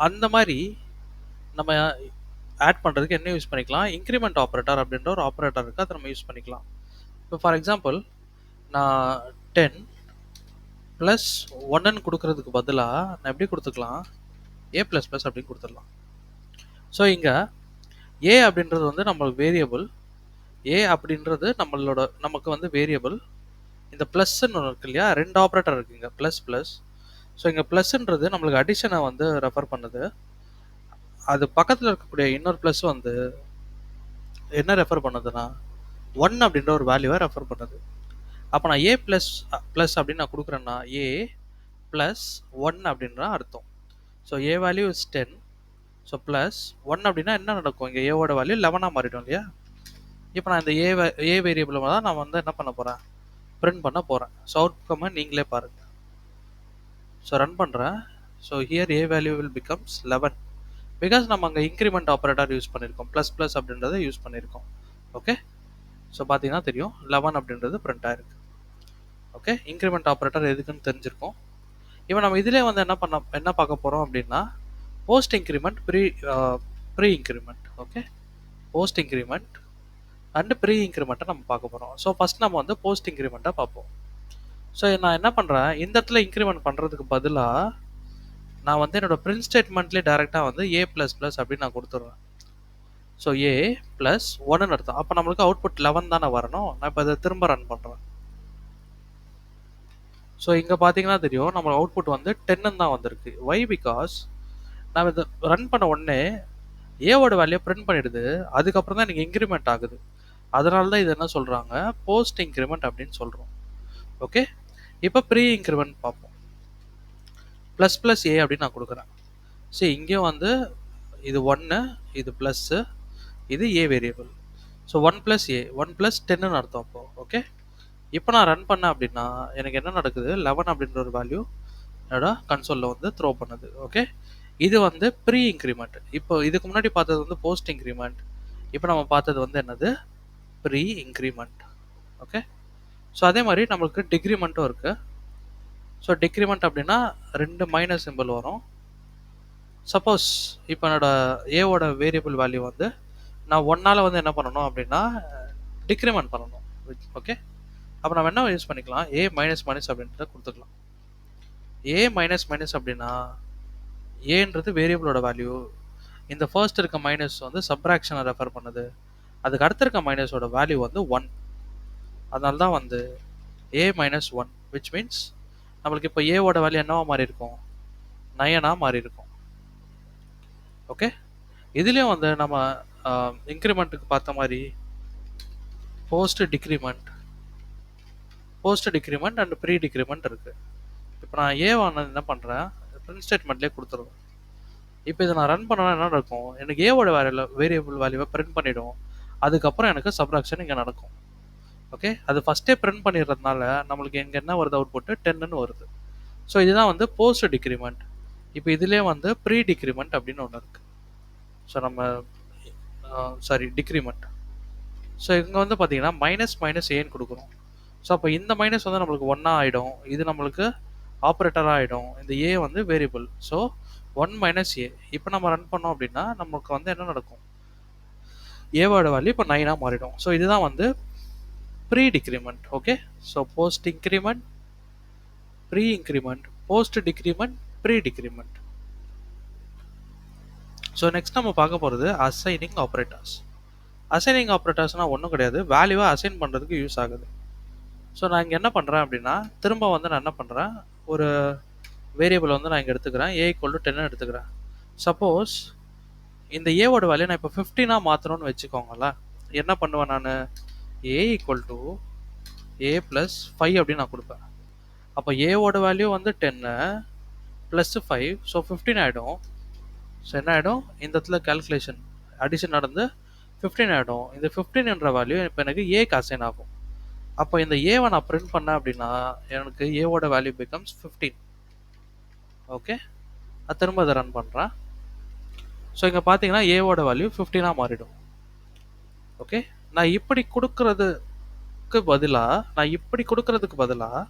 அந்த மாதிரி நம்ம ஆட் பண்ணுறதுக்கு என்ன யூஸ் பண்ணிக்கலாம், இன்க்ரிமெண்ட் ஆப்ரேட்டர் அப்படின்ற ஒரு ஆப்ரேட்டர் இருக்குது, அதை நம்ம யூஸ் பண்ணிக்கலாம். இப்போ ஃபார் எக்ஸாம்பிள் நான் 10 + 1 கொடுக்கறதுக்கு பதிலாக நான் எப்படி கொடுத்துக்கலாம், a ++ அப்படின்னு கொடுத்துடலாம். ஸோ இங்கே ஏ அப்படின்றது வந்து நம்மளுக்கு வேரியபிள், ஏ அப்படின்றது நமக்கு வந்து வேரியபிள். இந்த ப்ளஸ்ன்னு ஒன்று இருக்கு இல்லையா, ரெண்டு ஆப்ரேட்டர் இருக்குது இங்கே, ப்ளஸ் ப்ளஸ். ஸோ இங்கே ப்ளஸ்ன்றது நம்மளுக்கு அடிஷனை வந்து ரெஃபர் பண்ணுது. அது பக்கத்தில் இருக்கக்கூடிய இன்னொரு ப்ளஸ் வந்து என்ன ரெஃபர் பண்ணுதுன்னா 1 அப்படின்ற ஒரு வேல்யூவை ரெஃபர் பண்ணுது. அப்போ நான் a ++ அப்படின்னு நான் கொடுக்குறேன்னா a + 1 அப்படின்ற அர்த்தம். So a value is 10. So +1 அப்படின்னா என்ன நடக்கும், இங்கே ஏவோட வேல்யூ 11 மாறிடும் இல்லையா. இப்போ நான் இந்த ஏ வேரியபிளை தான் நான் வந்து என்ன பண்ண போகிறேன், பிரிண்ட் பண்ண போகிறேன். ஸோ அவுட்கம்மை நீங்களே பாருங்கள். ஸோ ரன் பண்ணுறேன். So here a value will becomes 11 because நம்ம அங்கே இன்க்ரிமெண்ட் ஆப்ரேட்டர் யூஸ் பண்ணியிருக்கோம், ++ அப்படின்றத யூஸ் பண்ணியிருக்கோம். ஓகே, ஸோ பார்த்தீங்கன்னா தெரியும் 11 அப்படின்றது பிரிண்ட் ஆயிருக்கு. ஓகே, இன்க்ரிமெண்ட் ஆப்ரேட்டர் எதுக்குன்னு தெரிஞ்சிருக்கும். இப்போ நம்ம இதிலே வந்து என்ன பார்க்க போகிறோம் அப்படின்னா post increment, pre increment. Okay, post increment and pre இன்க்ரிமெண்ட்டை நம்ம பார்க்க போகிறோம். ஸோ ஃபஸ்ட் நம்ம வந்து போஸ்ட் இன்க்ரிமெண்ட்டை பார்ப்போம். ஸோ நான் என்ன பண்ணுறேன், இந்த இடத்துல இன்க்ரிமெண்ட் பண்ணுறதுக்கு பதிலாக நான் வந்து என்னோட பிரிண்ட் ஸ்டேட்மெண்ட்லேயே டேரெக்டாக வந்து a ++ அப்படின்னு நான் கொடுத்துட்றேன். ஸோ a + 1ன்னு அர்த்தம். அப்போ நம்மளுக்கு அவுட்புட் 11 தானே வரணும். நான் இப்போ இதை திரும்ப ரன் பண்ணுறேன். ஸோ இங்கே பார்த்தீங்கன்னா தெரியும் நம்ம அவுட்புட் வந்து 10ன்னு தான் வந்திருக்கு. வை, பிகாஸ் நான் இதை ரன் பண்ண உடனே ஏவோட வேல்யூ பிரிண்ட் பண்ணிடுது. அதுக்கப்புறம் தான் எனக்கு இன்க்ரிமெண்ட் ஆகுது. அதனால தான் இது என்ன சொல்கிறாங்க, போஸ்ட் இன்க்ரிமெண்ட் அப்படின்னு சொல்கிறோம். ஓகே, இப்போ ப்ரீ இன்க்ரிமெண்ட் பார்ப்போம். ++ a அப்படின்னு நான் கொடுக்குறேன். சரி, இங்கேயும் வந்து இது 1, இது ப்ளஸ்ஸு, இது a வேரியபிள். ஸோ 1 + a 1 + 10ன்னு அர்த்தம் அப்போ. ஓகே, இப்போ நான் ரன் பண்ணேன் அப்படின்னா எனக்கு என்ன நடக்குது, 11 அப்படின்ற ஒரு வேல்யூ என்னோட கன்சோலில் வந்து த்ரோ பண்ணுது. ஓகே, இது வந்து ப்ரீ இன்க்ரிமெண்ட். இப்போ இதுக்கு முன்னாடி பார்த்தது வந்து போஸ்ட் இன்க்ரிமெண்ட். இப்போ நம்ம பார்த்தது வந்து என்னது, ப்ரீ இன்க்ரிமெண்ட். ஓகே. ஸோ அதே மாதிரி நம்மளுக்கு டிக்ரிமெண்ட்டும் இருக்குது. ஸோ டிக்ரிமெண்ட் அப்படின்னா 2 மைனஸ் சிம்பிள் வரும். சப்போஸ் இப்போ என்னோட ஏவோட வேரியபிள் வேல்யூ வந்து நான் ஒன்னால் வந்து என்ன பண்ணணும் அப்படின்னா டிக்ரிமெண்ட் பண்ணணும். ஓகே. அப்போ நம்ம என்ன யூஸ் பண்ணிக்கலாம், ஏ மைனஸ் மைனஸ் அப்படின்றத கொடுத்துக்கலாம். ஏ மைனஸ் மைனஸ் அப்படின்னா ஏன்றது வேரியபிளோட வேல்யூ, இந்த ஃபர்ஸ்ட் இருக்க மைனஸ் வந்து சப்ராக்ஷனை ரெஃபர் பண்ணுது, அதுக்கு அடுத்து இருக்க மைனஸோட வேல்யூ வந்து 1. அதனால தான் வந்து ஏ மைனஸ் 1 விச் மீன்ஸ் நம்மளுக்கு இப்போ ஏவோட வேல்யூ என்னவா மாறி இருக்கும், 9 மாறி இருக்கும். ஓகே. இதுலேயும் வந்து நம்ம இன்க்ரிமெண்ட்டுக்கு பார்த்த மாதிரி post decrement and pre decrement இருக்குது. இப்போ நான் ஏவான என்ன பண்ணுறேன், பிரிண்ட் ஸ்டேட்மெண்ட்லேயே கொடுத்துருவேன். இப்போ இதை நான் ரன் பண்ணனா என்ன நடக்கும், எனக்கு ஏவோட வேரியபிள் வேல்யூவை பிரிண்ட் பண்ணிவிடும், அதுக்கப்புறம் எனக்கு சப்ராக்ஷன் இங்கே நடக்கும். ஓகே. அது ஃபஸ்ட்டே பிரிண்ட் பண்ணிடுறதுனால நம்மளுக்கு எங்கே என்ன வருது, அவுட் புட்டு 10ன்னு வருது. ஸோ இதுதான் வந்து போஸ்ட் டிக்ரிமெண்ட். இப்போ இதுலேயே வந்து ப்ரீ டிக்ரிமெண்ட் அப்படின்னு ஒன்று இருக்குது. ஸோ நம்ம டிக்ரிமெண்ட். ஸோ இங்கே வந்து பார்த்தீங்கன்னா மைனஸ் மைனஸ் ஏன்னு கொடுக்குறோம். ஸோ அப்போ இந்த மைனஸ் வந்து நம்மளுக்கு 1 ஆகிடும், இது நம்மளுக்கு ஆப்ரேட்டராக ஆகிடும், இந்த ஏ வந்து வேரியபிள். ஸோ 1 மைனஸ் ஏ. இப்போ நம்ம ரன் பண்ணோம் அப்படின்னா நமக்கு வந்து என்ன நடக்கும், ஏவோட வேல்யூ இப்போ 9 மாறிடும். ஸோ இதுதான் வந்து pre decrement. Okay. So post increment, pre increment, post decrement, pre decrement. So next நம்ம பார்க்க போகிறது அசைனிங் ஆப்ரேட்டர்ஸ். அசைனிங் ஆப்ரேட்டர்ஸ்னால் ஒன்றும் கிடையாது, வேல்யூவை அசைன் பண்ணுறதுக்கு யூஸ் ஆகுது. ஸோ நான் இங்கே என்ன பண்ணுறேன் அப்படின்னா திரும்ப வந்து நான் என்ன பண்ணுறேன், ஒரு வேரியபிள் வந்து நான் இங்கே எடுத்துக்கிறேன், ஏ ஈக்குவல் டு 10 எடுத்துக்கிறேன். சப்போஸ் இந்த ஏவோட வேல்யூ நான் இப்போ 15 மாற்றணும்னு வச்சுக்கோங்களேன். என்ன பண்ணுவேன், நான் ஏ ஈக்குவல் டு ஏ ப்ளஸ் 5 அப்படின்னு நான் கொடுப்பேன். அப்போ ஏவோட வேல்யூ வந்து 10 ப்ளஸ் 5, ஸோ 15 ஆகிடும். ஸோ என்ன ஆகிடும், இந்த இடத்துல கேல்குலேஷன் அடிஷன் நடந்து 15 ஆகிடும். இந்த 15ன்ற வேல்யூ இப்போ எனக்கு ஏக்கு அசைன் ஆகும். அப்போ இந்த ஏவை நான் பிரிண்ட் பண்ணேன் அப்படின்னா எனக்கு ஏவோட வேல்யூ பிகம்ஸ் 15. ஓகே. அது திரும்ப அதை ரன் பண்ணுறேன். ஸோ இங்கே பார்த்தீங்கன்னா ஏவோட வேல்யூ 15 மாறிடும். ஓகே. நான் இப்படி கொடுக்கறதுக்கு பதிலாக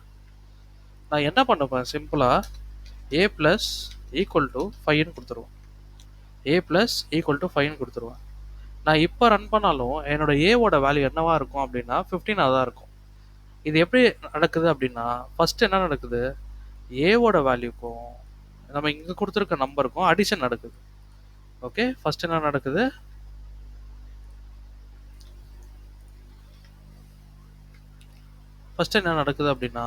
நான் என்ன பண்ணுவேன், சிம்பிளாக ஏ ப்ளஸ் ஈக்குவல் டு 5ன்னு கொடுத்துருவேன். ஏ ப்ளஸ் ஈக்குவல் டு 5ன்னு கொடுத்துருவேன். நான் இப்போ ரன் பண்ணாலும் என்னோட ஏவோட வேல்யூ என்னவா இருக்கும் அப்படின்னா 15 தான் இருக்கும். இது எப்படி நடக்குது அப்படின்னா ஃபர்ஸ்ட் என்ன நடக்குது, ஏவோட வேல்யூக்கும் நம்ம இங்கே கொடுத்துருக்க நம்பருக்கும் அடிஷன் நடக்குது. ஓகே. ஃபர்ஸ்ட் என்ன நடக்குது, அப்படின்னா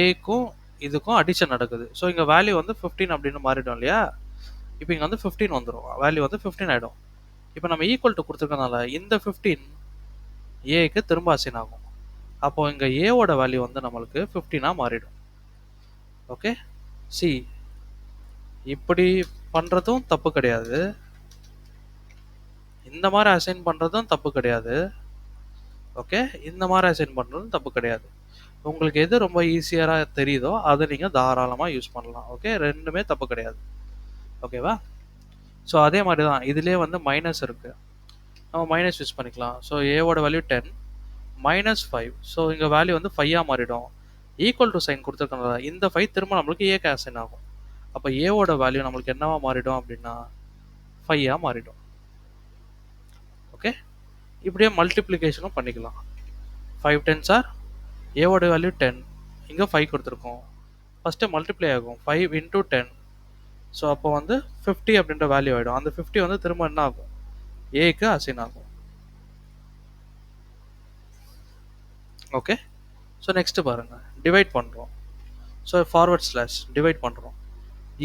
ஏக்கும் இதுக்கும் அடிஷன் நடக்குது. ஸோ இங்கே வேல்யூ வந்து 15 அப்படின்னு மாறிடும் இல்லையா. இப்போ இங்கே வந்து 15 வந்துடும், வேல்யூ வந்து 15 ஆகிடும். இப்போ நம்ம ஈக்குவல் டு கொடுத்துருக்கனால இந்த 15 ஏக்கு திரும்ப அசைன் ஆகும். அப்போ இங்கே ஏவோட வேல்யூ வந்து நம்மளுக்கு 15 மாறிடும். ஓகே. சி இப்படி பண்ணுறதும் தப்பு கிடையாது, இந்த மாதிரி அசைன் பண்ணுறதும் தப்பு கிடையாது. ஓகே. இந்த மாதிரி அசைன் பண்ணுறதும் தப்பு கிடையாது. உங்களுக்கு எது ரொம்ப ஈஸியராக தெரியுதோ அதை நீங்கள் தாராளமாக யூஸ் பண்ணலாம். ஓகே. ரெண்டுமே தப்பு கிடையாது. ஓகேவா. ஸோ அதே மாதிரி தான் இதுலேயே வந்து மைனஸ் இருக்குது, நம்ம மைனஸ் யூஸ் பண்ணிக்கலாம். ஸோ ஏவோட வேல்யூ 10 மைனஸ் 5, ஸோ இங்கே வேல்யூ வந்து 5 மாறிடும். ஈக்குவல் டு சைன் கொடுத்துருக்கனால இந்த 5 திரும்ப நம்மளுக்கு ஏக்கு அசைன் ஆகும். அப்போ ஏவோட வேல்யூ நம்மளுக்கு என்னவா மாறிடும் அப்படின்னா 5 மாறிடும். ஓகே. இப்படியே மல்டிப்ளிகேஷனும் பண்ணிக்கலாம். 5 10s ஏவோட வேல்யூ 10, இங்கே 5 கொடுத்துருக்கோம், ஃபஸ்ட்டு மல்டிப்ளை ஆகும் 5 இன்டூ 10. ஸோ அப்போ வந்து 50 அப்படின்ற வேல்யூ ஆகிடும். அந்த 50 வந்து திரும்ப என்ன ஆகும், ஏக்கு அசைன் ஆகும். ஓகே. ஸோ நெக்ஸ்ட்டு பாருங்கள், டிவைட் பண்ணுறோம். ஸோ ஃபார்வர்ட் ஸ்லாஷ் டிவைட் பண்ணுறோம்.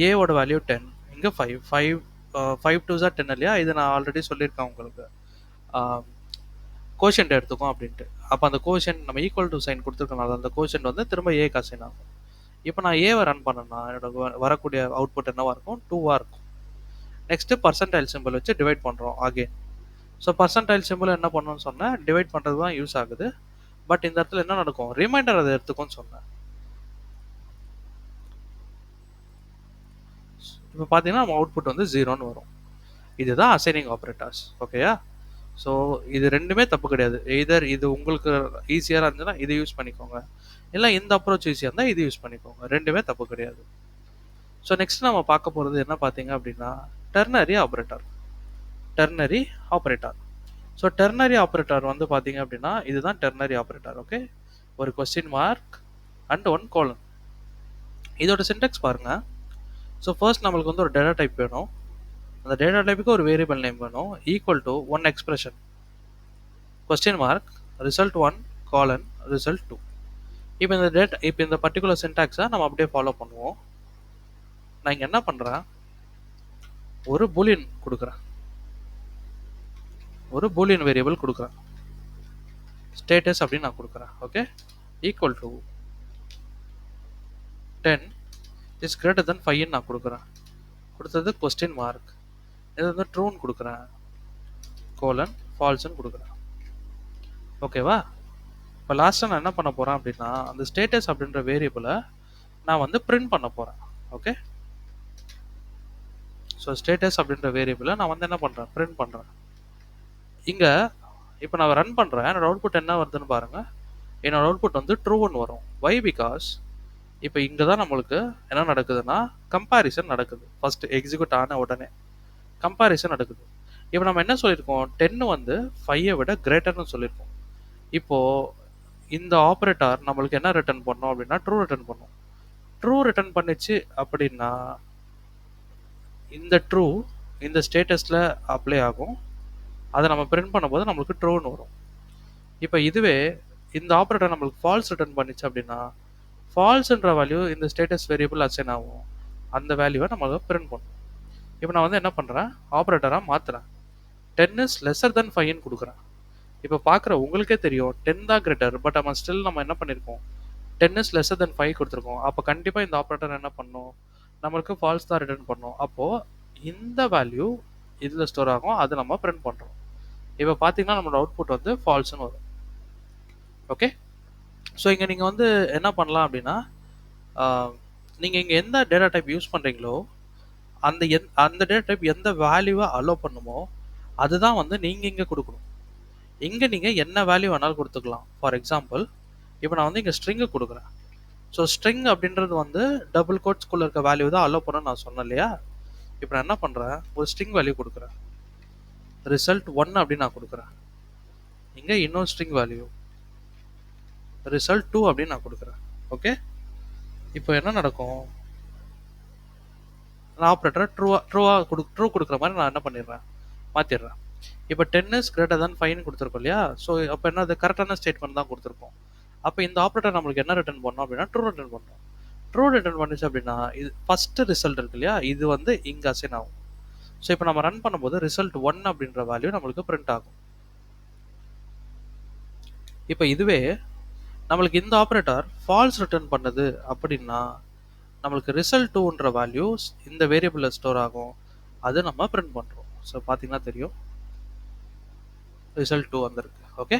ஏவோட வேல்யூ 10, இங்கே 5 2s 10 இல்லையா, இது நான் ஆல்ரெடி சொல்லியிருக்கேன் உங்களுக்கு, கோஷன்ட் எடுத்துக்கும் அப்படின்ட்டு. அப்போ அந்த கோஷன்ட் நம்ம ஈக்குவல் டு சைன் கொடுத்துருக்கனால அந்த கோஷன்ட் வந்து திரும்ப ஏக்கு அசைன் ஆகும். இப்போ நான் ஏவை ரன் பண்ணேன்னா என்னோட வரக்கூடிய அவுட்புட் என்னவாக இருக்கும், 2 இருக்கும். நெக்ஸ்ட்டு பர்சன்டைல் சிம்பிள் வச்சு டிவைட் பண்ணுறோம் அகெயின். ஸோ பர்சன்டைல் சிம்பிள் என்ன பண்ணணும்னு சொன்னேன், டிவைட் பண்ணுறது தான் யூஸ் ஆகுது. பட் இந்த இடத்துல என்ன நடக்கும், ரிமைண்டர் அதை எடுத்துக்கும்னு சொன்னேன். இப்போ பார்த்தீங்கன்னா நம்ம அவுட்புட் வந்து 0ன்னு வரும். இதுதான் அசைனிங் ஆப்ரேட்டர்ஸ். ஓகேயா? ஸோ இது ரெண்டுமே தப்பு கிடையாது. எய்தர் இது உங்களுக்கு ஈஸியாக இருந்துச்சுன்னா இது யூஸ் பண்ணிக்கோங்க, இல்லை இந்த அப்ரோச் ஈஸியாக இருந்தால் இது யூஸ் பண்ணிக்கோங்க. ரெண்டுமே தப்பு கிடையாது. ஸோ நெக்ஸ்ட் நம்ம பார்க்க போகிறது என்ன பார்த்தீங்க அப்படின்னா ternary operator. Ternary operator. So ternary operator வந்து பார்த்தீங்க அப்படின்னா இதுதான் டெர்னரி ஆப்ரேட்டர். ஓகே, ஒரு question mark and one colon. இதோட சின்டெக்ஸ் பாருங்க. ஸோ ஃபர்ஸ்ட் நம்மளுக்கு வந்து ஒரு டேட்டா டைப் வேணும். அந்த டேட்டா டைப்புக்கு ஒரு வேரியபிள் நேம் வேணும். Equal to one expression question mark result 1 colon result 2. இப்போ இந்த பர்டிகுலர் சின்டாக்ஸை நம்ம அப்படியே ஃபாலோ பண்ணுவோம். நான் இங்கே என்ன பண்ணுறேன், ஒரு பூலியன் கொடுக்குறேன், ஒரு பூலியன் வேரியபிள் கொடுக்குறேன், ஸ்டேட்டஸ் அப்படின்னு நான் கொடுக்குறேன். Okay, equal to 10 is greater தென் 5 நான் கொடுக்குறேன். கொடுத்தது கொஸ்டின் மார்க், இது வந்து ட்ரூன்னு கொடுக்குறேன், கோலன் ஃபால்ஸ்ன்னு கொடுக்குறேன். ஓகேவா? இப்போ லாஸ்ட்டாக நான் என்ன பண்ண போகிறேன் அப்படின்னா அந்த ஸ்டேட்டஸ் அப்படின்ற வேரியபிளை நான் வந்து பிரிண்ட் பண்ண போகிறேன். ஓகே, ஸோ ஸ்டேட்டஸ் அப்படின்ற வேரியபிளை நான் வந்து என்ன பண்ணுறேன், பிரிண்ட் பண்ணுறேன். இங்கே இப்போ நான் ரன் பண்ணுறேன். என்னோட அவுட்புட் என்ன வருதுன்னு பாருங்கள். என்னோட அவுட்புட் வந்து ட்ரூன்னு வரும். வை? பிகாஸ் இப்போ இங்கே தான் நம்மளுக்கு என்ன நடக்குதுன்னா கம்பேரிசன் நடக்குது. ஃபர்ஸ்ட் எக்ஸிக்யூட் ஆன உடனே கம்பேரிசன் நடக்குது. இப்போ நம்ம என்ன சொல்லியிருக்கோம், 10 வந்து 5ஐ விட கிரேட்டர்னு சொல்லியிருக்கோம். இப்போது இந்த ஆப்ரேட்டர் நம்மளுக்கு என்ன ரிட்டர்ன் பண்ணோம் அப்படின்னா ட்ரூ ரிட்டர்ன் பண்ணும். ட்ரூ ரிட்டர்ன் பண்ணிச்சு அப்படின்னா இந்த ட்ரூ இந்த ஸ்டேட்டஸில் அப்ளை ஆகும். அதை நம்ம பிரிண்ட் பண்ணும்போது நம்மளுக்கு ட்ரூன்னு வரும். இப்போ இதுவே இந்த ஆப்ரேட்டர் நம்மளுக்கு ஃபால்ஸ் ரிட்டர்ன் பண்ணிச்சு அப்படின்னா ஃபால்ஸ்ன்ற வேல்யூ இந்த ஸ்டேட்டஸ் வேரியபிள் அசைன் ஆகும். அந்த வேல்யூவை நம்ம பிரிண்ட் பண்ணும். இப்போ நான் வந்து என்ன பண்ணுறேன், ஆப்ரேட்டராக மாற்றுறேன். 10 இஸ் லெஸர் தென் 5ன்னு கொடுக்குறேன். இப்போ பார்க்குற உங்களுக்கே தெரியும் 10 தான் கிரேட்டர். பட் நம்ம ஸ்டில் நம்ம என்ன பண்ணியிருக்கோம், 10 இஸ் லெஸர் தென் 5 கொடுத்துருக்கோம். அப்போ கண்டிப்பாக இந்த ஆப்ரேட்டர் என்ன பண்ணும், நம்மளுக்கு ஃபால்ஸ் தான் ரிட்டர்ன் பண்ணும். அப்போது இந்த வேல்யூ இதில் ஸ்டோர் ஆகும், அது நம்ம பிரிண்ட் பண்ணுறோம். இப்போ பார்த்தீங்கன்னா நம்மளோட அவுட்புட் வந்து ஃபால்ஸ்னு வரும். ஓகே, ஸோ இங்கே நீங்கள் வந்து என்ன பண்ணலாம் அப்படின்னா நீங்கள் இங்கே எந்த டேட்டா டைப் யூஸ் பண்ணுறீங்களோ அந்த டேட்டா டைப் எந்த வேல்யூவை அலோவ் பண்ணுமோ அதுதான் வந்து நீங்கள் இங்கே கொடுக்கணும். இங்கே நீங்கள் என்ன வேல்யூ வேணாலும் கொடுத்துக்கலாம். ஃபார் எக்ஸாம்பிள் இப்போ நான் வந்து இங்கே ஸ்ட்ரிங்கு கொடுக்குறேன். ஸோ ஸ்ட்ரிங் அப்படின்றது வந்து டபுள் கோட்ஸ்குள்ளே இருக்க வேல்யூ தான் அலோவ் பண்ண நான் சொன்னேன் இல்லையா? இப்போ நான் என்ன பண்ணுறேன், ஒரு ஸ்ட்ரிங் வேல்யூ கொடுக்குறேன், ரிசல்ட் 1 அப்படின்னு நான் கொடுக்குறேன். இங்கே இன்னொரு ஸ்ட்ரிங் வேல்யூ ரிசல்ட் 2 அப்படின்னு நான் கொடுக்குறேன். ஓகே, இப்போ என்ன நடக்கும், நான் ஆப்ரேட்டரை ட்ரூ கொடுக்குற மாதிரி நான் என்ன பண்ணிடுறேன், மாற்றிடுறேன். இப்போ 10 இஸ் கிரேட்டர் தென் 5 கொடுத்துருக்கோம் இல்லையா? ஸோ அப்போ என்ன, அது கரெக்டான ஸ்டேட்மெண்ட் தான் கொடுத்துருக்கோம். அப்போ இந்த ஆப்ரேட்டர் நம்மளுக்கு என்ன ரிட்டர்ன் பண்ணோம் அப்படின்னா ட்ரூ ரிட்டர்ன் பண்ணோம். ட்ரூ ரிட்டர்ன் பண்ணிச்சு அப்படின்னா இது ஃபஸ்ட்டு ரிசல்ட் இருக்கு இல்லையா, இது வந்து இங்கே அசைன் ஆகும். ஸோ இப்போ நம்ம ரன் பண்ணும்போது ரிசல்ட் 1 அப்படின்ற வேல்யூ நம்மளுக்கு பிரிண்ட் ஆகும். இப்போ இதுவே நம்மளுக்கு இந்த ஆப்ரேட்டர் ஃபால்ஸ் ரிட்டர்ன் பண்ணுது அப்படின்னா நம்மளுக்கு ரிசல்ட் 2ன்ற வேல்யூஸ் இந்த வேரியபிளில் ஸ்டோர் ஆகும், அது நம்ம பிரிண்ட் பண்ணுறோம். ஸோ பார்த்தீங்கன்னா தெரியும் ரிசல்ட் 2 வந்திருக்கு. ஓகே,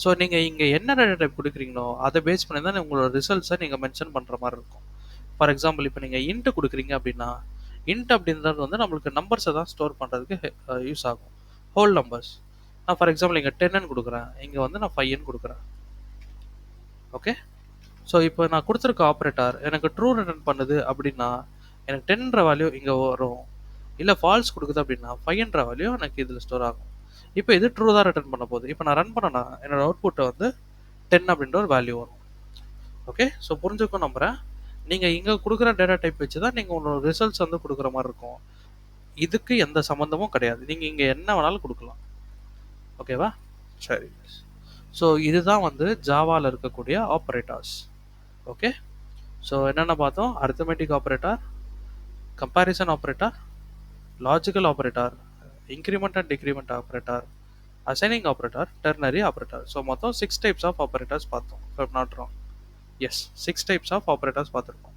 ஸோ நீங்கள் இங்கே என்ன டேட்டா டைப் கொடுக்குறீங்களோ அதை பேஸ் பண்ணி தான் உங்களோட ரிசல்ட்ஸை நீங்கள் மென்ஷன் பண்ணுற மாதிரி இருக்கும். ஃபார் எக்ஸாம்பிள் இப்போ நீங்கள் இன்ட் கொடுக்குறீங்க அப்படின்னா இன்ட் அப்படின்றது வந்து நம்மளுக்கு நம்பர்ஸை தான் ஸ்டோர் பண்ணுறதுக்கு யூஸ் ஆகும், ஹோல் நம்பர்ஸ். நான் ஃபார் எக்ஸாம்பிள் இங்கே 10ன்னு கொடுக்குறேன், இங்கே வந்து நான் 5ன்னு கொடுக்குறேன். ஓகே, ஸோ இப்போ நான் கொடுத்துருக்க ஆப்ரேட்டர் எனக்கு ட்ரூ ரிட்டர்ன் பண்ணுது அப்படின்னா எனக்கு 10ன்ற வேல்யூ இங்கே வரும், இல்லை ஃபால்ஸ் கொடுக்குது அப்படின்னா 5ன்ற வேல்யூ எனக்கு இதில் ஸ்டோர் ஆகும். இப்போ இது ட்ரூ தான் ரிட்டர்ன் பண்ண போகுது. இப்போ நான் ரன் பண்ணேன்னா என்னோட அவுட்புட்டை வந்து 10 அப்படின்ற ஒரு வேல்யூ வரும். ஓகே, ஸோ புரிஞ்சுக்கும் நம்புகிறேன். நீங்கள் இங்கே கொடுக்குற டேட்டா டைப் வச்சு தான் நீங்கள் உங்களோட ரிசல்ட்ஸ் வந்து கொடுக்குற மாதிரி இருக்கும். இதுக்கு எந்த சம்மந்தமும் கிடையாது, நீங்கள் இங்கே என்ன வேணாலும் கொடுக்கலாம். ஓகேவா? சரி, ஸோ இதுதான் வந்து ஜாவாவில் இருக்கக்கூடிய ஆப்ரேட்டர்ஸ். ஓகே, ஸோ என்னென்ன பார்த்தோம், arithmetic operator, comparison operator, logical operator, increment and decrement operator, assigning operator, ternary operator. So மொத்தம் 6 டைப்ஸ் ஆஃப் ஆப்ரேட்டர்ஸ் பார்த்தோம். If not wrong, yes 6 types of operators பார்த்துருக்கோம்.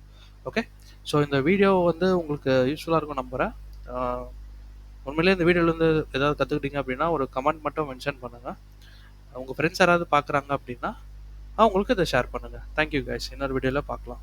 ஓகே, ஸோ இந்த video வந்து உங்களுக்கு யூஸ்ஃபுல்லாக இருக்கும் நம்புகிறேன். உண்மையிலே இந்த வீடியோலேருந்து ஏதாவது கற்றுக்கிட்டீங்க அப்படின்னா ஒரு கமெண்ட் மட்டும் மென்ஷன் பண்ணுங்கள். உங்கள் ஃப்ரெண்ட்ஸ் யாராவது பார்க்குறாங்க அப்படின்னா அவங்களுக்கு இதை ஷேர் பண்ணுங்கள். தேங்க்யூ கைஸ், இன்னொரு வீடியோவில் பார்க்கலாம்.